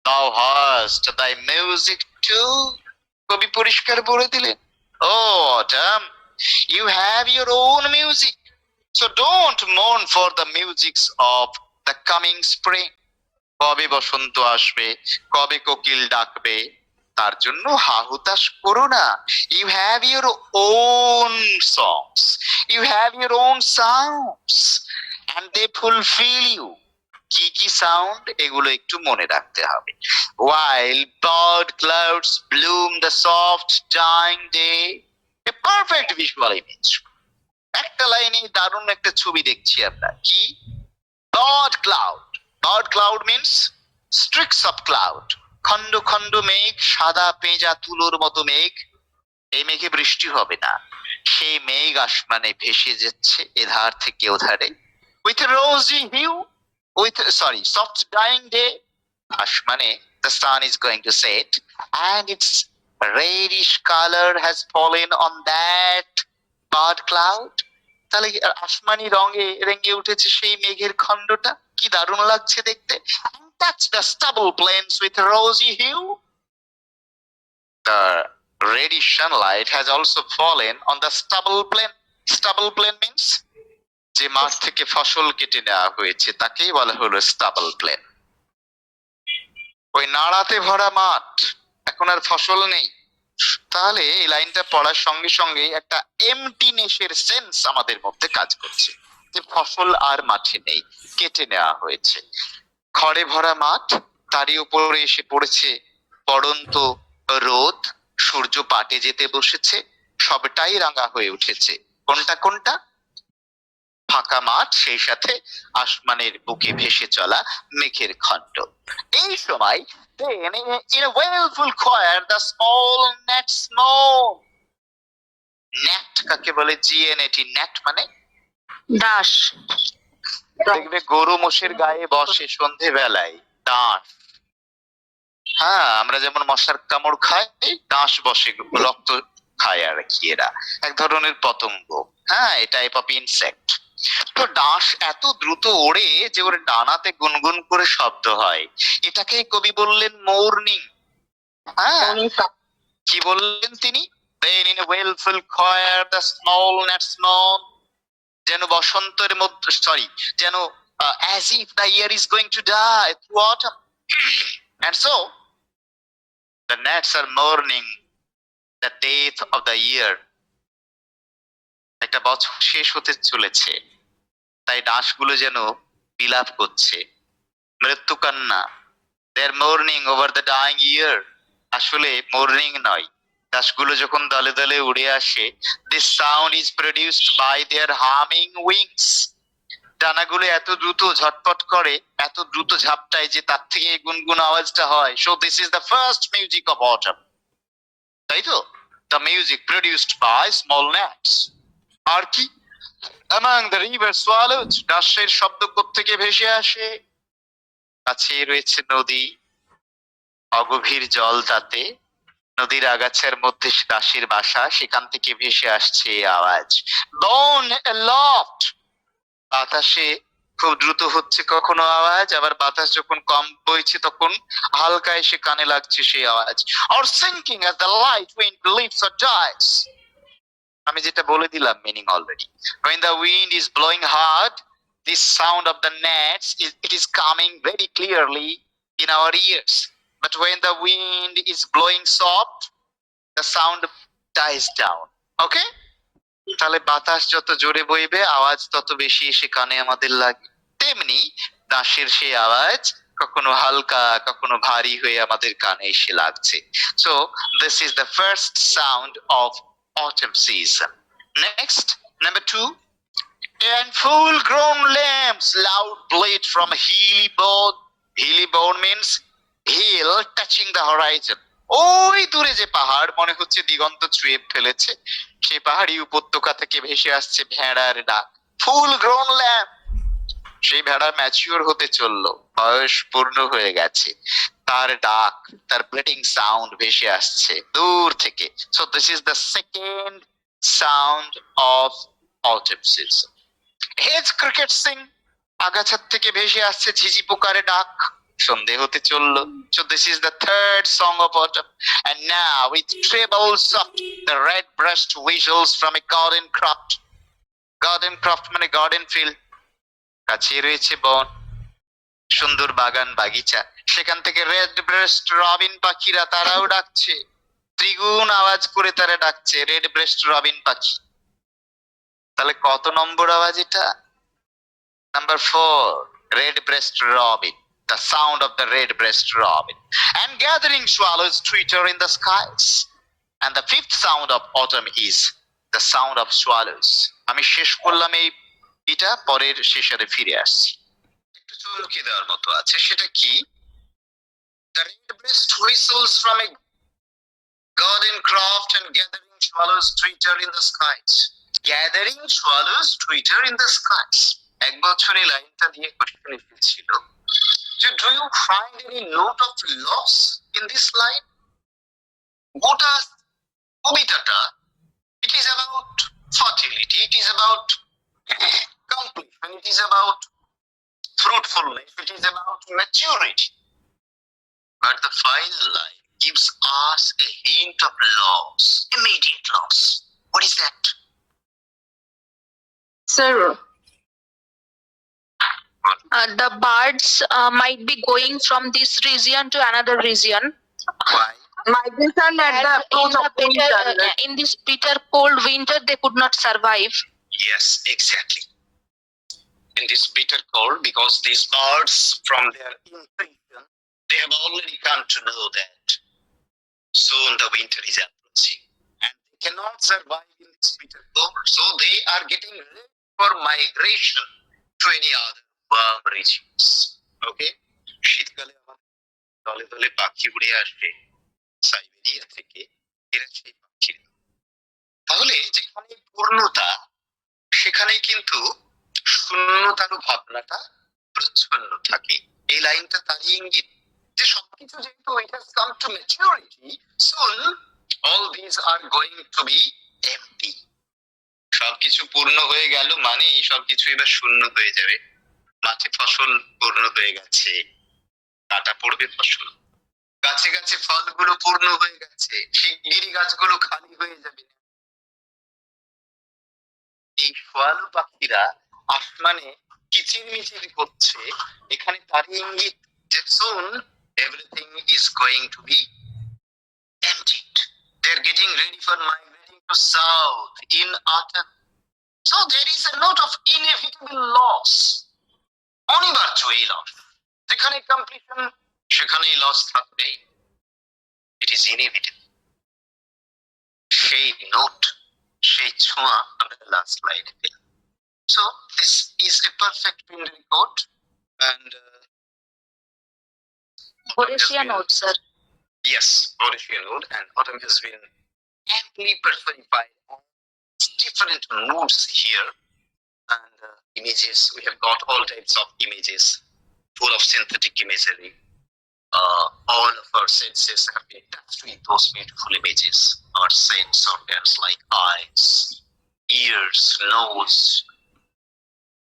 A: Thou hast thy music too. কবি পরিষ্কার বলে দিলেন, Oh autumn, you have your own music. So don't mourn for the musics of the coming spring. কবে বসন্ত আসবে, কবে কোকিল ডাকবে, তার জন্য হাহুতাশ করো না। You have your own songs, you have your own sounds and they fulfil you. কি কি সাউন্ড, এগুলো একটু মনে রাখতে হবে। While bird clouds bloom the soft dying day, a perfect visual image. একটা লাইনে দারুণ একটা ছবি দেখছি আমরা। কি? Bird cloud. Bird cloud means streaks of cloud. খন্ড খন্ড মেঘ, সাদা পেঁজা তুলোর মতো মেঘ। এই মেঘে বৃষ্টি হবে না, সেই মেঘ আসমানে ভেসে যাচ্ছে এধার থেকে ওধারে। With a rosy hue, soft dying day. আসমানে the sun is going to set and its reddish color has fallen on that bird cloud. তাহলে আসমানি রঙে রেঙে উঠেছে সেই মেঘের খণ্ডটা, কি দারুণ লাগছে দেখতে। Touch the stubble plains with rosy hue. The reddish sunlight has also fallen on the stubble plain. Stubble plain means যে মাঠ থেকে ফসল কেটে নেওয়া হয়েছে তাকেই বলা হলো stubble plain. ওই নাড়াতে ভরা মাঠ, এখন আর ফসল নেই। তাহলে এই লাইনটা পড়ার সঙ্গে সঙ্গে একটা এমটিনেসের সেন্স আমাদের মধ্যে কাজ করছে যে ফসল আর মাঠে নেই, কেটে নেওয়া হয়েছে। খড়ে ভরা মাঠ, তারই উপরে এসে পড়েছে পড়ন্ত রোদ, সূর্য পাটে যেতে বসেছে, সবটাই রাঙা হয়ে উঠেছে। কোনটা কোনটা? ফাঁকা মাঠ, সেই সাথে আসমানের বুকে ভেসে চলা মেঘের খণ্ড। এই সময় then in a wailful choir the small gnats moan. gnat কাকে বলে? GNAT, gnat মানে
C: দাস।
A: দেখবে গরু মোষের গায়ে বসে সন্ধে বেলায় ডাঁশ। হ্যাঁ, আমরা যেমন মশার কামড় খাই, ডাঁশ বসে রক্ত খায় আর কি, এরা এক ধরনের পতঙ্গ, হ্যাঁ, এটা টাইপ অফ ইনসেক্ট। তো ডাঁশ এত দ্রুত ওড়ে যে ওর ডানাতে গুনগুন করে শব্দ হয়, এটাকে কবি বললেন মর্নিং। হ্যাঁ, কি বললেন তিনি? Then in a wailful choir the small gnats moan, যেন বসন্তের মধ্যে, সরি, যেন as if the year is going to die through autumn. And so the gnats are mourning the death of the year. একটা বছর শেষ হতে চলেছে, তাই ডাঁশগুলো যেন বিলাপ করছে, মৃত্যু কান্না। They are mourning over the dying year. আসলে মর্নিং নয়, ডাঁশগুলো যখন দলে দলে উড়ে আসে, this sound is produced by their humming wings. ডানাগুলো এত দ্রুত ঝটপট করে, এত দ্রুত ঝাপটায় যে তার থেকে এই গুনগুন আওয়াজটা হয়। So this is the first music of autumn, তাই তো? The music produced by small gnats. আর কি? Among the river swallows, ডাঁশের শব্দ কোত্থেকে ভেসে আসে? কাছে রয়েছে নদী, অগভীর জল, তাতে নদীর আগাছার মধ্যে দাসের বাসা, সেখান থেকে ভেসে আসছে এই আওয়াজ। Borne aloft, বাতাসে খুব দ্রুত হচ্ছে কখনো আওয়াজ, আবার বাতাস যখন কম বইছে তখন হালকা এসে কানে লাগছে সেই আওয়াজ। Or sinking as the light wind leaves or dies. আমি যেটা বলে দিলাম meaning already. When the wind is blowing hard, this sound of the gnats it is coming very clearly in our ears. But when the wind is blowing soft, the sound dies down. Okay? তাহলে বাতাস যত জোরে বইবে আওয়াজ তত বেশি এসে কানে আমাদের লাগে। তেমনি দাসের সেই আওয়াজ কখনো হালকা কখনো ভারী হয়ে আমাদের কানে এসে লাগছে। So this is the first sound of autumn season. Next, number 2. And full grown lambs loud bleat from a hilly board. Hilly board means hill touching the horizon. ওই দূরে যে পাহাড় মনে হচ্ছে দিগন্ত ছুঁয়ে ফেলেছে, সেই পাহাড়ি উপত্যকা থেকে ভেসে আসছে ভেড়ার ডাক। ফুল গ্রোন ল্যাম্ব, সেই ভেড়া ম্যাচিওর হতে চললো, বয়স পূর্ণ হয়ে গেছে, তার ডাক, তার ব্লিটিং সাউন্ড ভেসে আসছে দূর থেকে। So this is the second sound of autumn season. Hedge cricket Singh, আগাছার থেকে ভেসে আসছে ঝিঝি পোকারে ডাক, সন্ধে হতে চললো। So this is the third song of autumn. And now with treble soft the red breast whistles from a garden croft. Garden croft মানে garden field, কাছে রয়েছে বন, সুন্দর বাগান বাগিচা, সেখান থেকে রেড ব্রেস্ট রবিন পাখিরা তারাও ডাকছে, ত্রিগুণ আওয়াজ করে তারা ডাকছে, রেড ব্রেস্ট রবিন পাখি। তাহলে কত নম্বর আওয়াজ এটা? Number 4, red breast robin, the sound of the red breast robin. And gathering swallows twitter in the skies. And the fifth sound of autumn is the sound of swallows. আমি শেষ করলাম এটা, পরের শেষে ফিরে আসছি। একটু চমকে দেওয়ার মতো আছে, সেটা কি? The red breast whistles from a garden croft and gathering swallows twitter in the skies. Gathering swallows twitter in the skies. এক বছরে লাইনটা দিয়ে কোশ্চেন এসেছিল যে do you find any note of loss in this line? গোটা কবিতাটা, it is about fertility, it is about completion, it is about fruitfulness, it is about maturity. But the final line gives us a hint of loss, immediate loss. What is that?
C: Sir, the birds might be going from this region to another region.
A: Why?
D: Migration at
C: And
D: the approach of winter.
C: in this bitter cold winter, they could not survive.
A: Yes, exactly. In this bitter cold, because these birds from their infancy, they have already come to know that soon the winter is approaching and they cannot survive in this bitter cold. So they are getting ready for migration to any other warm regions. Okay? শীতকালে আমাদের দলে দলে পাখি উড়ে আসবে Siberia থেকে, এরা সেই পাখি। তাহলে যেখানে পূর্ণতা সেখানেই কিন্তু শূন্যতার ভাবনাটা প্রচ্ছন্ন থাকে। এই লাইনটা তারই ইঙ্গিত যে সবকিছু যেহেতু it has come to maturity, soon all these are going to be empty. সবকিছু পূর্ণ হয়ে গেল মানেই সবকিছু এবার শূন্য হয়ে যাবে। মাঠে ফসল পূর্ণ হয়ে গেছে, কাটা পড়বে ফসল। গাছে গাছে ফলগুলো পূর্ণ হয়ে গেছে, শিগগিরই গাছগুলো খালি হয়ে যাবে। এই সোয়ালু পাখিরা আসমানে কিচিরমিচির করছে, এখানে তারই ইঙ্গিত যে soon everything is going to be emptied. They're getting ready for migrating to south in autumn. So there is a note of inevitable loss. অনিবার্য এই লস, যেখানে কমপ্লিশন সেখানেই লস থাকবে। It is inevitable. সেই নোট, সেই ছোঁয়া আমরা last স্লাইডে পেলাম। So this is a perfect binary code and
C: Horatia node, sir.
A: yes, Horatia node, and autumn has been amply personified on different moods here and images. We have got all types of images full of synthetic imagery. All of our senses have been touched with those beautiful images. Our sense organs like eyes, ears, nose,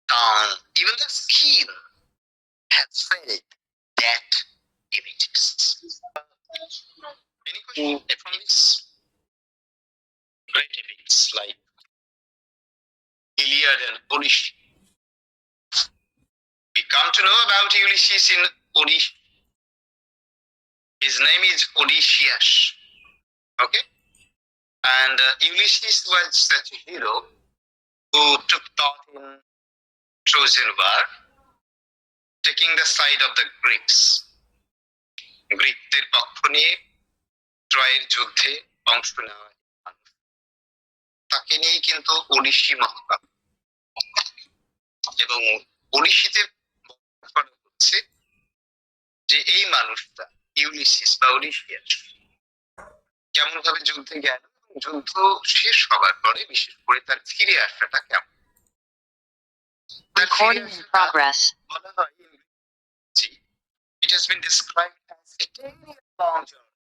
A: tongue, even the skin has felt that images. Any question from this? Great epics like Iliad and Odyssey. We come to know about Ulysses in Odyssey. His name is Odysseus. Okay? And Ulysses was such a hero who took part in Trojan War, taking the side of the Greeks. গ্রিকদের পক্ষ নিয়ে ট্রয়ের যুদ্ধে অংশ নেওয়া, তাকে নিয়ে কিন্তু ওডিসি মহাকাব্য। এবং ওডিসিতে বলা হচ্ছে যে এই মানুষটা ইউলিসিস বা ওডিসিয়াস কেমন ভাবে যুদ্ধে গেল, যুদ্ধ শেষ হবার পরে বিশেষ করে তার ফিরে আসাটা কেমন।
E: Recording in progress.
A: বলা হয় it has been described as a 10-year long journey.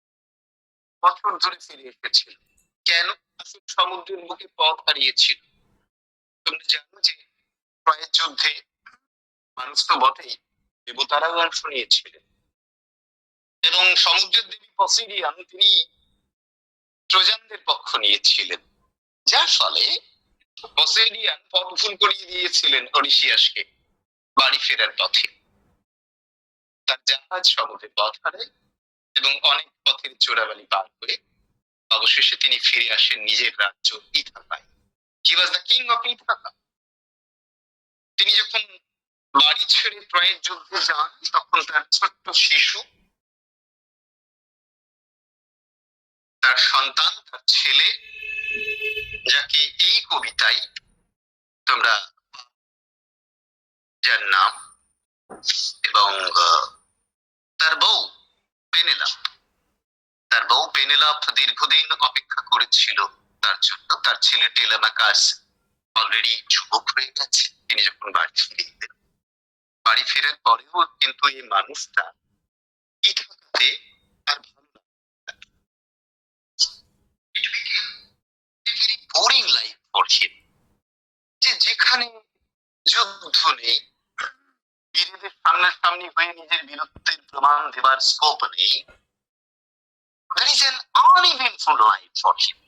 A: বছর ধরে ফিরে এসেছিল। কেন? আসলে সমুদ্রের বুকে পথ হারিয়েছিল। তোমরা জানো যে ট্রয়ের যুদ্ধে মানুষ তো বটেই, দেবতারাও অংশ নিয়েছিলেন এবং সমুদ্রের দেবী পসিডিয়ান তিনি ট্রোজানদের পক্ষ নিয়েছিলেন, যার ফলে পসিডিয়ান পথ ভুল করিয়ে দিয়েছিলেন অডিসিয়াসকে বাড়ি ফেরার পথে। তার জাহাজ সমুদ্রে পথ হারায় এবং অনেক পথের চোরাবালি পার করে অবশেষে তিনি ফিরে আসেন নিজের রাজ্য ইথাকায়। He was the king of Ithaca. তিনি যখন বাড়ি ছেড়ে ট্রয়ের যুদ্ধে যান তখন তার ছোট্ট শিশু, তার সন্তান, তার ছেলে, যাকে এই কবিতায় তোমরা যার নাম, এবং তার বউ পেনেলাপ দীর্ঘদিন অপেক্ষা করেছিল তার জন্য। তার ছেলে টেলেমাকাস অলরেডি যুবক হয়ে গেছে তিনি যখন বাড়ি ফিরে এলেন। বাড়ি ফেরার পরেও কিন্তু এই মানুষটা ইথাকাতে তার ভালো লাগে। বোরিং লাইফ ফর হিম, যে যেখানে যুদ্ধ নেই, বীরদের সামনাসামনি হয়ে নিজের বীরত্বের প্রমাণ দেবার স্কোপ নেই, there is an uneventful life for him,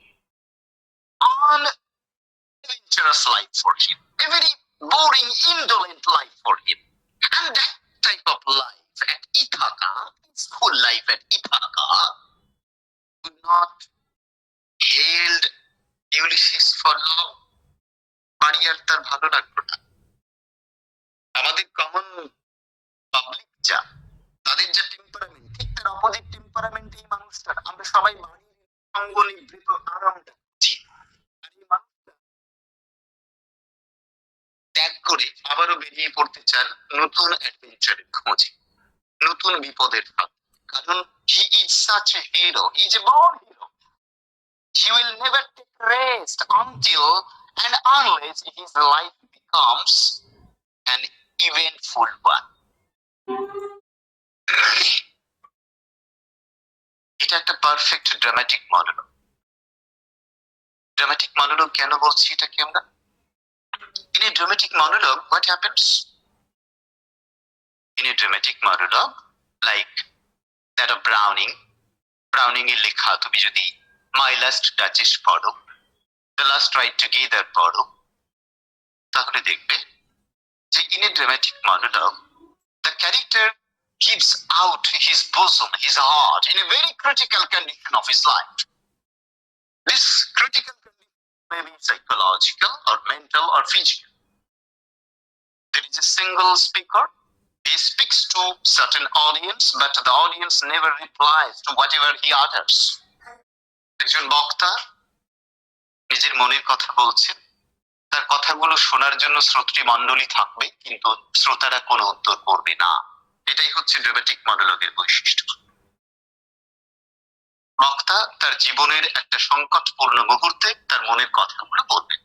A: unadventurous life for him, a very boring, indolent life for him. And that type of life at Ithaca, peaceful life at Ithaca, would not held Ulysses for long. বাড়ি আর তার ভালো লাগলো না। আমাদের common public যা, তাদের যে temperament, ঠিক তার অপোজিট টেম্পারামেন্ট এই মানুষটার। আমরা সবাই বাড়ির সঙ্গ নিবৃত আরামটা খুঁজি, আর এই মানুষটা ত্যাগ করে আবারও বেরিয়ে পড়তে চান নতুন অ্যাডভেঞ্চারের খোঁজে, নতুন বিপদের ফাঁদ। কারণ he is such a hero, he is a born hero. He will never take rest until and unless his life becomes an eventful one. এটা একটা perfect dramatic monologue. Dramatic monologue কেন বলছি এটাকে আমরা? In a dramatic monologue, what happens? In a dramatic monologue, like that of Browning এর লেখা তুমি যদি My Last Duchess পড়ো, The Last Ride Together পড়ো, তাহলে দেখবে যে in a dramatic monologue, the character gives out his bosom, his heart, in a very critical condition of his life. This critical condition may be psychological or mental or physical. There is a single speaker. He speaks to certain audience, but the audience never replies to whatever he utters. একজন বক্তা নিজের মনের কথা বলছেন, তার কথাগুলো শোনার জন্য শ্রোতৃ মণ্ডলী থাকবে, কিন্তু শ্রোতারা কোনো উত্তর করবে না। এটাই হচ্ছে ড্রামাটিক মনোলগের বৈশিষ্ট্য। বক্তা তার জীবনের একটা সংকটপূর্ণ মুহূর্তে তার মনের কথাগুলো বলবেন।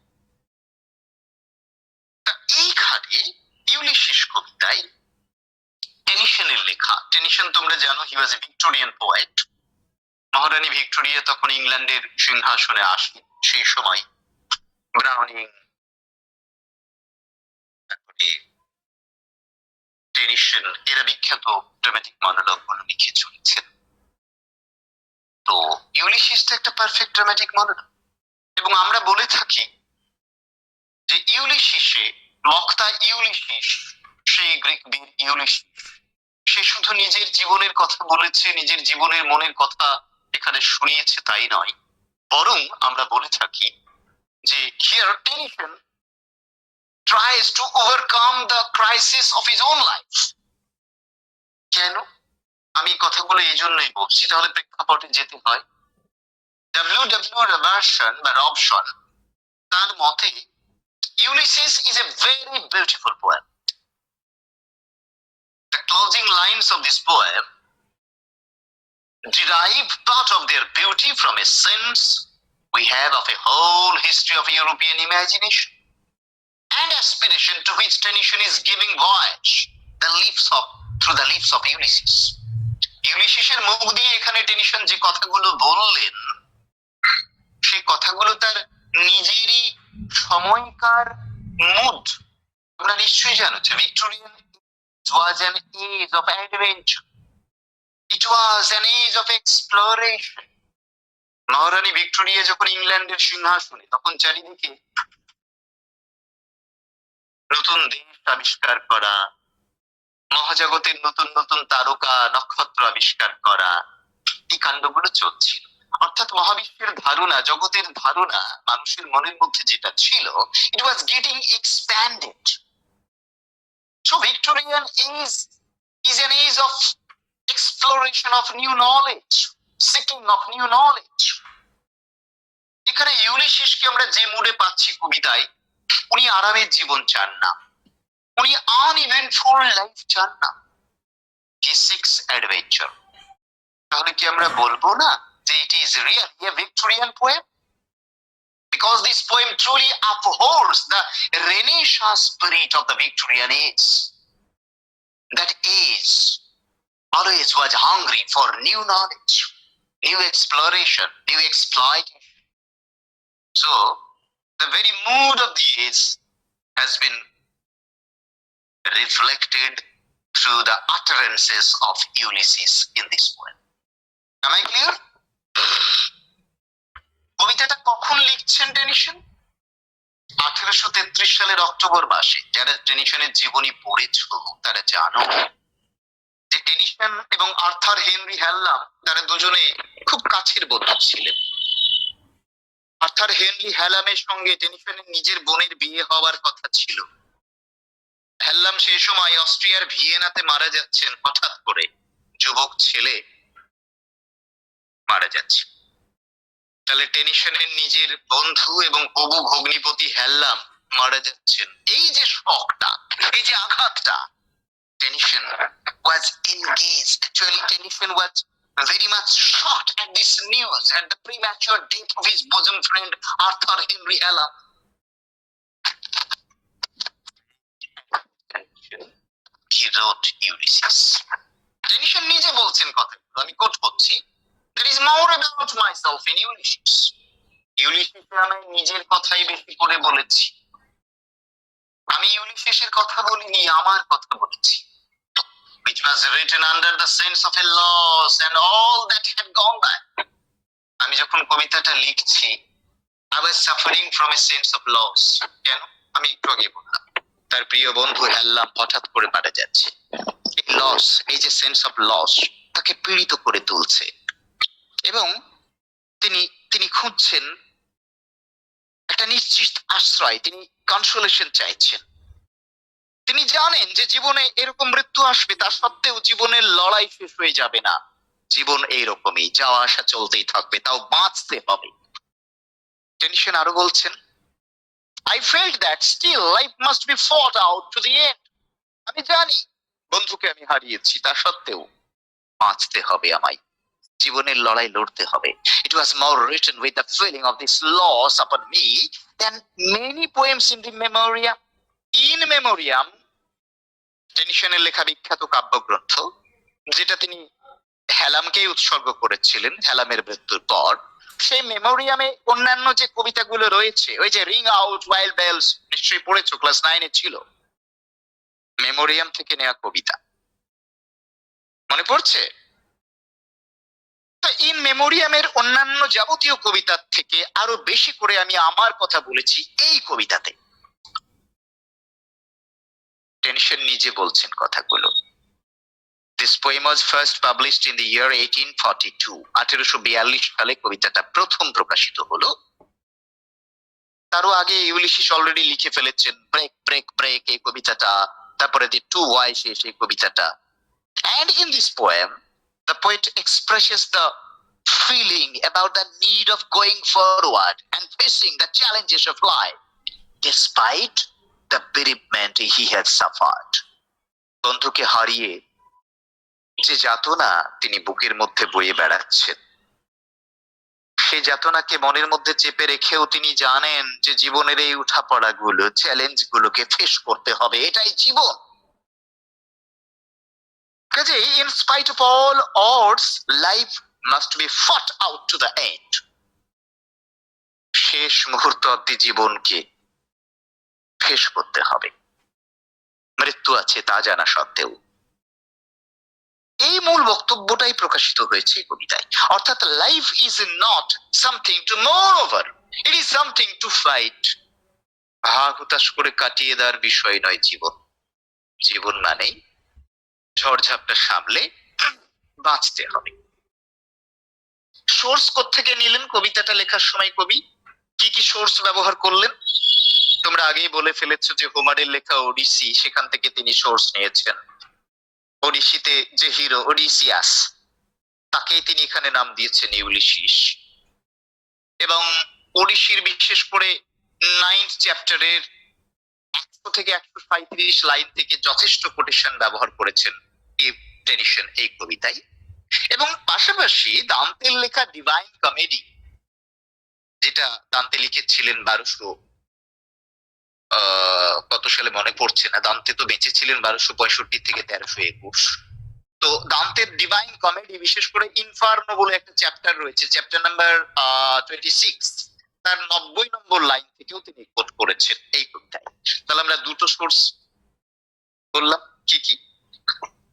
A: এইখানে ইউলিসিস কবিতায় টেনিশনের লেখা, টেনিশন তোমরা জানো he was a Victorian poet. মহারানী ভিক্টোরিয়া তখন ইংল্যান্ডের সিংহাসনে আসেন, সেই সময় ব্রাউনিং, তারপরে টেনিশন এরা বিখ্যাত ড্রামাটিক মনোলগ গুলো লিখে চলেছেন। তো ইউলিসিসটা একটা পারফেক্ট ড্রামাটিক মনোলগ, এবং আমরা বলে থাকি যে ইউলিসিসে বক্তা ইউলিসিস, সেই গ্রিক বীর ইউলিসিস, সে শুধু নিজের জীবনের কথা বলেছে, নিজের জীবনের মনের কথা এখানে শুনিয়েছে তাই নয়, বরং আমরা বলে থাকি যে here টেনিশন tries to overcome the crisis of his own life. কেন আমি কথাগুলো এই জন্যই বলছি, তাহলে প্রেক্ষাপটে যেতে হয়। ডব্লিউ রবার্টসন বা রবসন, তার মতে Ulysses is a very beautiful poem. The closing lines of this poem derive part of their beauty from a sense we have of a whole history of European imagination and aspiration to which Tennyson is giving voice through the lips of Ulysses. ইউলিসিসের মুখ দিয়ে এখানে টেনিশন যে কথাগুলো বললেন, সেই কথাগুলো তার নিজেরই সময়কার মুড। তোমরা নিশ্চয়ই জানো যে Victorian was an age of adventure. It was an age of exploration. Maharani Victoria যখন ইংল্যান্ডের সিংহাসনে, তখন চারিদিকে নতুন দেশ আবিষ্কার করা, মহাজগতের নতুন নতুন তারকা নক্ষত্র আবিষ্কার করা, এই কাণ্ডগুলো চলছিল। অর্থাৎ মহাবিশ্বের ধারণা, জগতের ধারণা মানুষের মনের মধ্যে যেটা ছিল, it was getting expanded. So Victorian is an age of exploration of new knowledge, seeking of new knowledge. এখানে ইউলিসিসকে আমরা যে মুডে পাচ্ছি কবিতায়, উনি আরামের জীবন চান না, উনি আনইভেন্টফুল লাইফ চান না, হি সিক্স অ্যাডভেঞ্চার। তাহলে কি আমরা বলবো না যে it is really A Victorian poem? Because this poem truly upholds the Renaissance spirit of the Victorian age. That age always was hungry for new knowledge, new exploration, new exploitation. So, the very mood of the age has been reflected through the utterances of Ulysses in this poem. Am I clear? কবিতাটা কখন লিখছেন টেনিশন? 1833 সালের October মাসে। যারা টেনিশনের জীবনী পড়েছ তারা জানো যে টেনিশন এবং আর্থার হেনরি হ্যাললাম, তারা দুজনে খুব কাছের বন্ধু ছিলেন। আর্থার হেনরি হ্যালামের সঙ্গে টেনিশনের নিজের বোনের বিয়ে হওয়ার কথা ছিল। হ্যাললাম সেই সময় অস্ট্রিয়ার ভিয়েনাতে মারা যাচ্ছেন, হঠাৎ করে যুবক ছেলে মারা যাচ্ছে। তাহলে টেনিশনের নিজের বন্ধু এবং হবু ভগ্নিপতি হ্যাললাম মারা যাচ্ছেন, এই যে শকটা, এই যে আঘাতটা, টেনিশন was engaged. Actually, Tennyson was very much shocked at this news, at the premature death of his bosom friend Arthur Henry Hallam. He wrote Ulysses. Tennyson নিজে বলছেন কথাগুলো, আমি কোট করছি, there is more about myself in Ulysses. Ulysses আমি নিজের কথাই বেশি করে বলেছি, আমি ইউলিসিসের কথা বলিনি, আমার কথা বলেছি, which was written under the sense of a loss and all that had gone by. আমি যখন কবিতাটা লিখছি I was suffering from a sense of loss. কেন? আমি একটু আগে বললাম তার প্রিয় বন্ধু হেল্লাম হঠাৎ করে মারা যাচ্ছে। এই লস, এই যে সেন্স অফ লস তাকে পীড়িত করে তুলছে এবং তিনি তিনি খুঁজছেন একটা নিশ্চিত আশ্রয়, তিনি কনসোলেশন চাইছেন। তিনি জানেন যে জীবনে এরকম মৃত্যু আসবে, তা সত্ত্বেও জীবনের লড়াই শেষ হয়ে যাবে না, জীবন এইরকমই যাওয়া আসা চলতেই থাকবে, তাও বাঁচতে হবে। টেনশন আরো বলছেন, I felt that still life must be fought out to the end. আমি জানি বন্ধুকে আমি হারিয়েছি, তা সত্ত্বেও বাঁচতে হবে আমায়, জীবনের লড়াই লড়তে হবে। It was more written with the feeling of this loss upon me than many poems in the memoriam. In memoriam টেনিশনের লেখা বিখ্যাত কাব্যগ্রন্থ, যেটা তিনি হেলামকেই উৎসর্গ করেছিলেন হেলামের মৃত্যুর পর। সেই মেমোরিয়ামে অন্যান্য যে কবিতাগুলো রয়েছে, ওই যে রিং আউট ওয়াইল্ড বেলস, নিশ্চয়ই পড়েছো, ক্লাস 9-এ ছিল, মেমোরিয়াম থেকে নেওয়া কবিতা, মনে পড়ছে? তো ইন মেমোরিয়ামের অন্যান্য যাবতীয় কবিতার থেকে আরো বেশি করে আমি আমার কথা বলেছি এই কবিতাতে। টেনশন নিজে বলছেন কথাগুলো। This poem was first published in the year 1842. 1842 সালে কবিতাটা প্রথম প্রকাশিত হলো। তারও আগে ইউলিসিস অলরেডি লিখে ফেলেছেন ব্রেক ব্রেক ব্রেক এই কবিতাটা, তারপরে দি টু ওয়াইস এই কবিতাটা। And in this poem, the poet expresses the feeling about the need of going forward and facing the challenges of life, despite the bereavement he had suffered. বন্ধুকে হারিয়ে যে যাতনা তিনি বুকের মধ্যে বয়ে বেড়াচ্ছেন, সেই যাতনাকে মনের মধ্যে চেপে রেখেও তিনি জানেন যে জীবনের এই উঠাপড়াগুলো, চ্যালেঞ্জ গুলোকে ফেস করতে হবে, এটাই জীবন। কাজেই in spite of all odds, life must be fought out to the end. শেষ মুহূর্ত অবধি জীবনকে ফেস করতে হবে, মৃত্যু আছে তা জানা সত্ত্বেও। এই মূল বক্তব্যটাই প্রকাশিত হয়েছে কবিতায়। অর্থাৎ life is not something to mourn over, it is something to fight. হা হুতাশ করে কাটিয়ে দেওয়ার বিষয় নয় জীবন। জীবন মানেই ঝড়ঝাপটা সামলে বাঁচতে হবে। সোর্স কোত্থেকে নিলেন কবিতাটা লেখার সময় কবি? কি কি সোর্স ব্যবহার করলেন? তোমরা আগেই বলে ফেলেছো যে হোমারের লেখা ওডিসি, সেখান থেকে তিনি সোর্স নিয়েছেন। ওডিসিতে যে হিরো ওডিসিয়াস, তাকেই তিনি এখানে নাম দিয়েছেন ইউলিসিস। এবং ওডিসির বিশেষ করে 9th চ্যাপ্টারের 100 থেকে 135 লাইন থেকে যথেষ্ট কোটেশন ব্যবহার করেছেন টেনিশন এই কবিতায়। এবং পাশাপাশি দান্তের লেখা ডিভাইন কমেডি, যেটা দান্তে লিখেছিলেন 1200 কত সালে মনে পড়ছে না, দান্তে তো বেঁচে ছিলেন 1265 থেকে 1321। তো দান্তের ডিভাইন কমেডি, বিশেষ করে ইনফার্নো বলে একটা চ্যাপ্টার রয়েছে, চ্যাপ্টার নাম্বার 26, তার 90 নম্বর লাইন থেকেও তিনি কোট করেছেন এই কবিতায়। তাহলে আমরা দুটো সোর্স বললাম, কি কি?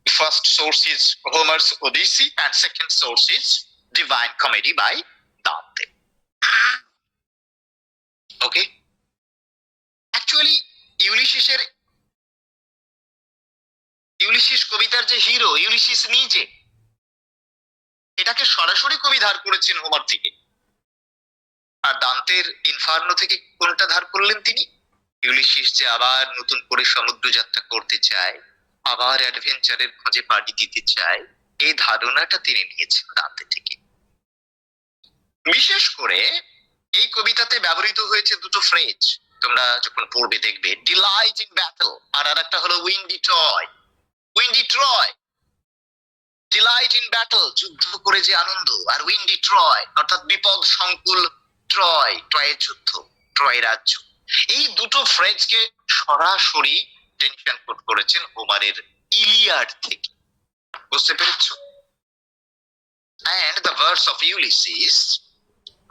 A: First source is হোমার্স Odyssey and second source is divine comedy by Dante. Okay, actually Ulysses কবিতার যে হিরো, ইউলিসিস নিজে, এটাকে সরাসরি কবি ধার করেছেন হোমার থেকে। আর দান্তের ইনফার্নো থেকে কোনটা ধার করলেন তিনি? ইউলিসিস যে আবার নতুন করে সমুদ্র যাত্রা করতে চায়, আবার অ্যাডভেঞ্চারের খোঁজে পাড়ি দিতে চায়, এই ধারণাটা তিনি নিয়েছেন দান্তে থেকে। বিশেষ করে এই কবিতাতে ব্যবহৃত হয়েছে দুটো ফ্রেজ, তোমরা যখন পড়বে দেখবে, ডিলাইট ইন ব্যাটল, আর আরেকটা হলো windy Troy. Windy Troy, delight in battle, যুদ্ধ করে যে আনন্দ, আর উইন্ডি ট্রয় অর্থাৎ বিপদ সংকুল ট্রয়, ট্রয়ের যুদ্ধ, ট্রয় রাজ্য। এই দুটো ফ্রেজকে সরাসরি টেনশন কোট করেছেন হোমারের ইলিয়াড থেকে, বুঝতে পেরেছো? And the verse of Ulysses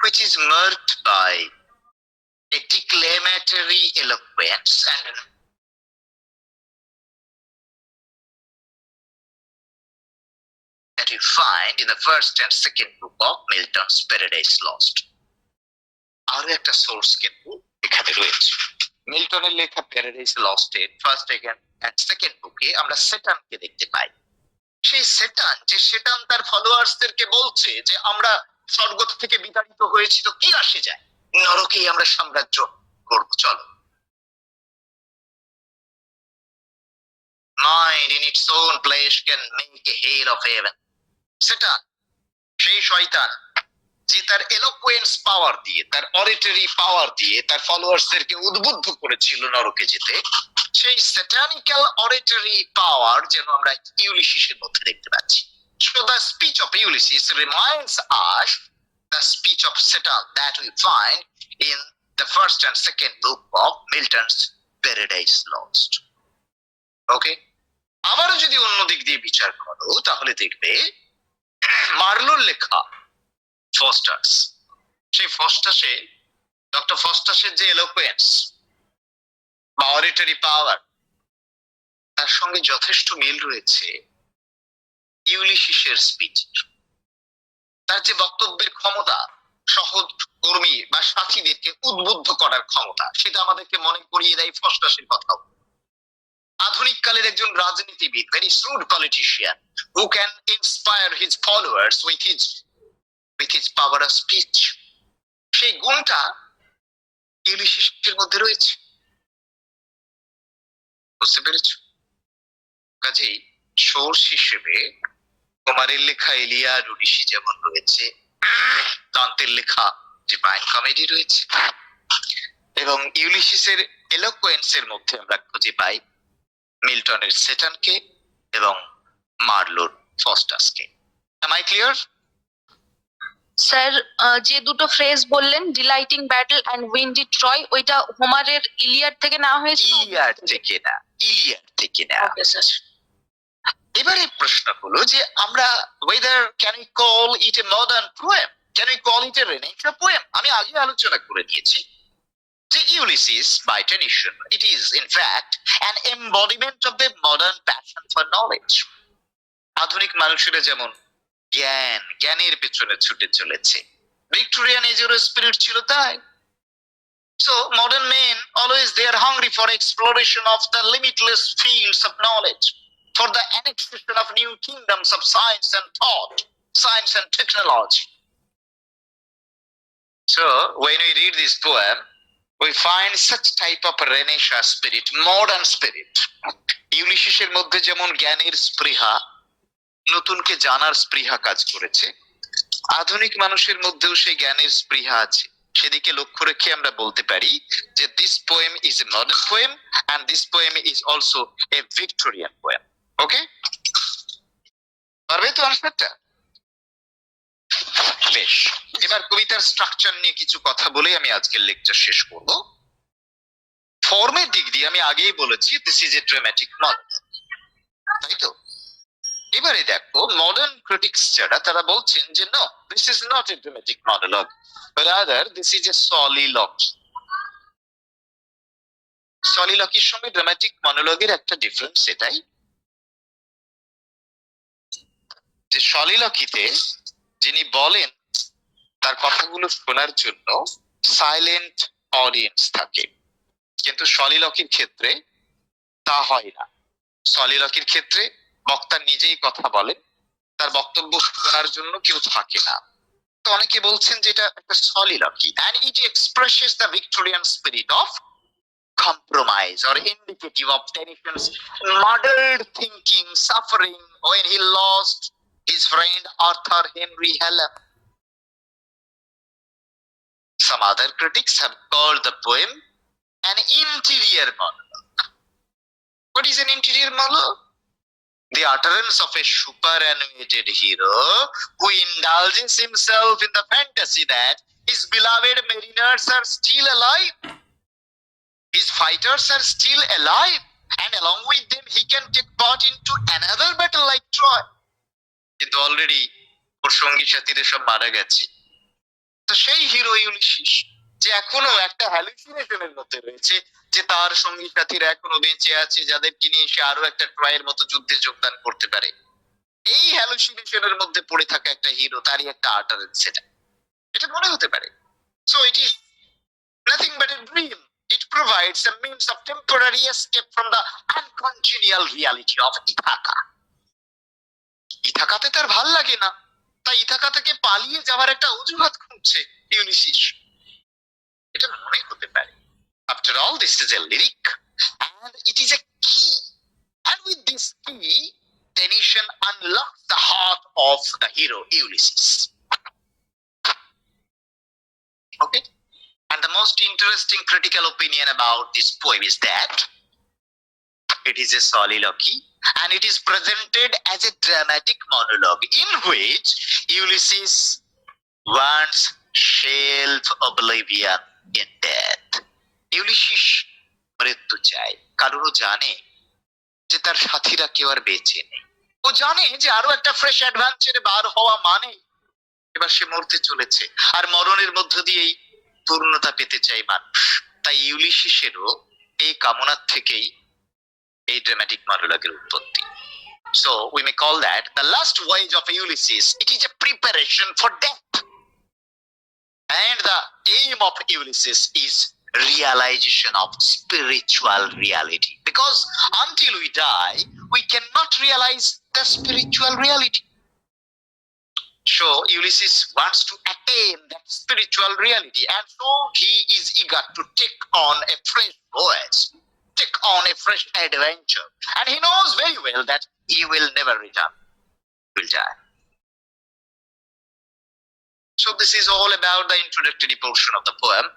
A: which is marked by a declamatory eloquence and that you find in the first and second book of Milton's Paradise Lost. আরো একটা সোর্স কিন্তু এখানে রয়েছে। মিল্টনের লেখা প্যারাডাইস লস্ট এর ফার্স্ট এন্ড সেকেন্ড বুকে আমরা সেটানকে দেখতে পাই। সেই সেটান তার ফলোয়ার্সদেরকে বলছে যে আমরা স্বর্গ থেকে বিতাড়িত হয়েছি তো কি আসে যায়, নরকেই আমরা সাম্রাজ্য করব, চলো। Mind in its own place can make a hell of heaven. সেটান সেই শয়তান যে তার এলোকুয়েন্স পাওয়ার দিয়ে, তার অরিটরি পাওয়ার দিয়ে তার ফলোয়ার্সদেরকে উদ্বুদ্ধ করেছিল নরকে যেতে, সেই স্যাটানিক্যাল অরিটরি পাওয়ার যেন আমরা ইউলিসিসের মধ্যে দেখতে পাচ্ছি। So the speech of Ulysses reminds us the speech of Satan that we find in the first and second book of Milton's Paradise Lost. Okay? আবারও যদি অন্য দিক দিয়ে বিচার করো তাহলে দেখবে মার্লোর লেখা ফস্টাস, সেই ফস্টাসে ডক্টর ফস্টাসের যে এলোকুয়েন্স বা অরিটরি পাওয়ার তার সঙ্গে যথেষ্ট মিল রয়েছে ইউলিসিসের স্পিচ। তার যে বক্তব্যের ক্ষমতা, সহকর্মী বা সাথীদেরকে উদ্বুদ্ধ করার ক্ষমতা, সেটা আমাদেরকে মনে করিয়ে দেয় ফস্টাসের কথাও। আধুনিক কালের একজন রাজনীতিবিদ, very shrewd politician who can inspire his followers with his power of speech, সেই গুণটা ইউলিসিসের মধ্যে রয়েছে। বুঝতে পেরেছ? কাজেই সোর্স হিসেবে হোমারের লেখা ইলিয়াড, ওডিসি যেমন রয়েছে, দান্তের লেখা ডিভাইন কমেডি রয়েছে, এবং ইউলিসিসের এলোকুয়েন্সের মধ্যে আমরা খুঁজে পাই মিল্টনের সেটানকে এবং মার্লোর ফস্টাসকে। Am I clear?
C: স্যার, যে দুটো ফ্রেজ বললেন, delighting battle and windy Troy, ওইটা হোমারের ইলিয়াড থেকে নেওয়া হয়েছে?
A: ইলিয়াড থেকে না, ইলিয়াড থেকে না।
C: Okay sir.
A: এবারে প্রশ্ন হলো যে আমরা whether can we call it a modern poem, can we call it a Renaissance poem? আমি আগে আলোচনা করে দিয়েছি যে Ulysses by tradition it is in fact an embodiment of the modern passion for knowledge. আধুনিক মানুষেরা যেমন জ্ঞানের পেছনে ছুটে চলেছে, ভিক্টোরিয়ান এজের স্পিরিট ছিল তাই। So modern men always they are hungry for exploration of the limitless fields of knowledge, for the annexation of new kingdoms of science and thought, science and technology. So when we read this poem, we find such type of Renaissance spirit, modern spirit. ইউলিসিসের মধ্যে যেমন জ্ঞানের স্পৃহা, নতুনকে জানার স্পৃহা কাজ করেছে, আধুনিক মানুষের মধ্যেও সেই জ্ঞানের স্পৃহা আছে। সেদিকে লক্ষ্য রেখে আমরা বলতে পারি যে this poem is a modern poem and this poem is also a Victorian poem. Okay, পারবে তো আনসারটা? বেশ, এবার কবিতার স্ট্রাকচার নিয়ে কিছু কথা বলে আমি আজকের লেকচার শেষ করব। ফর্মের দিক দিয়ে আমি আগেই বলেছি this is a dramatic novel, তাই তো? এবারে দেখো মডার্ন ক্রিটিক্স যারা, তারা বলছেন যে no, this is not a dramatic monologue, rather this is a soliloquy. সলিলকির সঙ্গে ড্রামাটিক মনোলগের একটা ডিফারেন্স এটাই যে সলিলকিতে যিনি বলেন তার কথাগুলো শোনার জন্য সাইলেন্ট অডিয়েন্স থাকে, কিন্তু সলিলকির ক্ষেত্রে তা হয় না। সলিলকির ক্ষেত্রে বক্তা নিজেই কথা বলেন, তার বক্তব্য শোনার জন্য কেউ থাকে না। তো অনেকে বলছেন যে এটা একটা সলিলকি, and it expresses the Victorian spirit of compromise or indicative of Tennyson's muddled thinking, suffering when he lost his friend Arthur Henry Hallam. Some other critics have called the poem an interior monologue. What is an interior monologue? The utterance of a superannuated hero who indulges himself in the fantasy that his beloved mariners are still alive, his fighters are still alive, and along with them he can take part into another battle like Troy. কিন্তু already ওর সঙ্গী সাথীরা সব মারা গেছে, তো সেই hero Ulysses যে এখনো একটা হ্যালুসিনেশনের মধ্যে রয়েছে, যে তার সঙ্গী সাথীরা এখনো বেঁচে আছে, যাদেরকে নিয়ে সে আরো একটা ট্রয়ের মতো যুদ্ধে যোগদান করতে পারে, এই হ্যালুসিনেশনের মধ্যে পড়ে থাকা একটা হিরো, তারই একটা আর্টারেন্স সেটা, এটা মনে হতে পারে। So it is nothing but a dream. It provides a means of temporary escape from the uncongenial reality of Ithaka. ইথাকাতে তার ভাল লাগে না, তাই ইথাকা থেকে পালিয়ে যাওয়ার একটা অজুহাত খুঁজছে ইউলিসিস, এটা মনে হতে পারে। After all, this is a lyric and it is a key. And with this key, Tennyson unlocks the heart of the hero Ulysses. Okay? And the most interesting critical opinion about this poem is that it is a soliloquy and it is presented as a dramatic monologue in which Ulysses wants self-oblivion in death. Ulysses মৃত্যু চায়, কারণ ও জানে যে তার সাথীরা কেউ আর বেঁচে নেই। ও জানে যে আরো একটা ফ্রেশ অ্যাডভেঞ্চারে বার হওয়া মানে এবার সে মরতে চলেছে, আর মরণের মধ্য দিয়েই পূর্ণতা পেতে চাই মানুষ। তাই ইউলিসিসেরও এই কামনার থেকেই এই ড্রামাটিক মনোলগের উৎপত্তি। So we may call that the last voyage of Ulysses. It is a preparation for death. And the aim of Ulysses is realization of spiritual reality. Because until we die, we cannot realize the spiritual reality. So Ulysses wants to attain that spiritual reality, and so he is eager to take on a fresh voyage, take on a fresh adventure, and he knows very well that he will never return, he will die. So this is all about the introductory portion of the poem.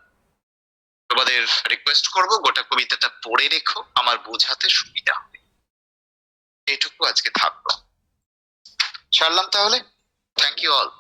A: তোমাদের request করব গোটা কবিতাটা পড়ে রেখো, আমার বোঝাতে সুবিধা হবে। এইটুকু আজকে থাকলো, ছাড়লাম তাহলে। Thank you all.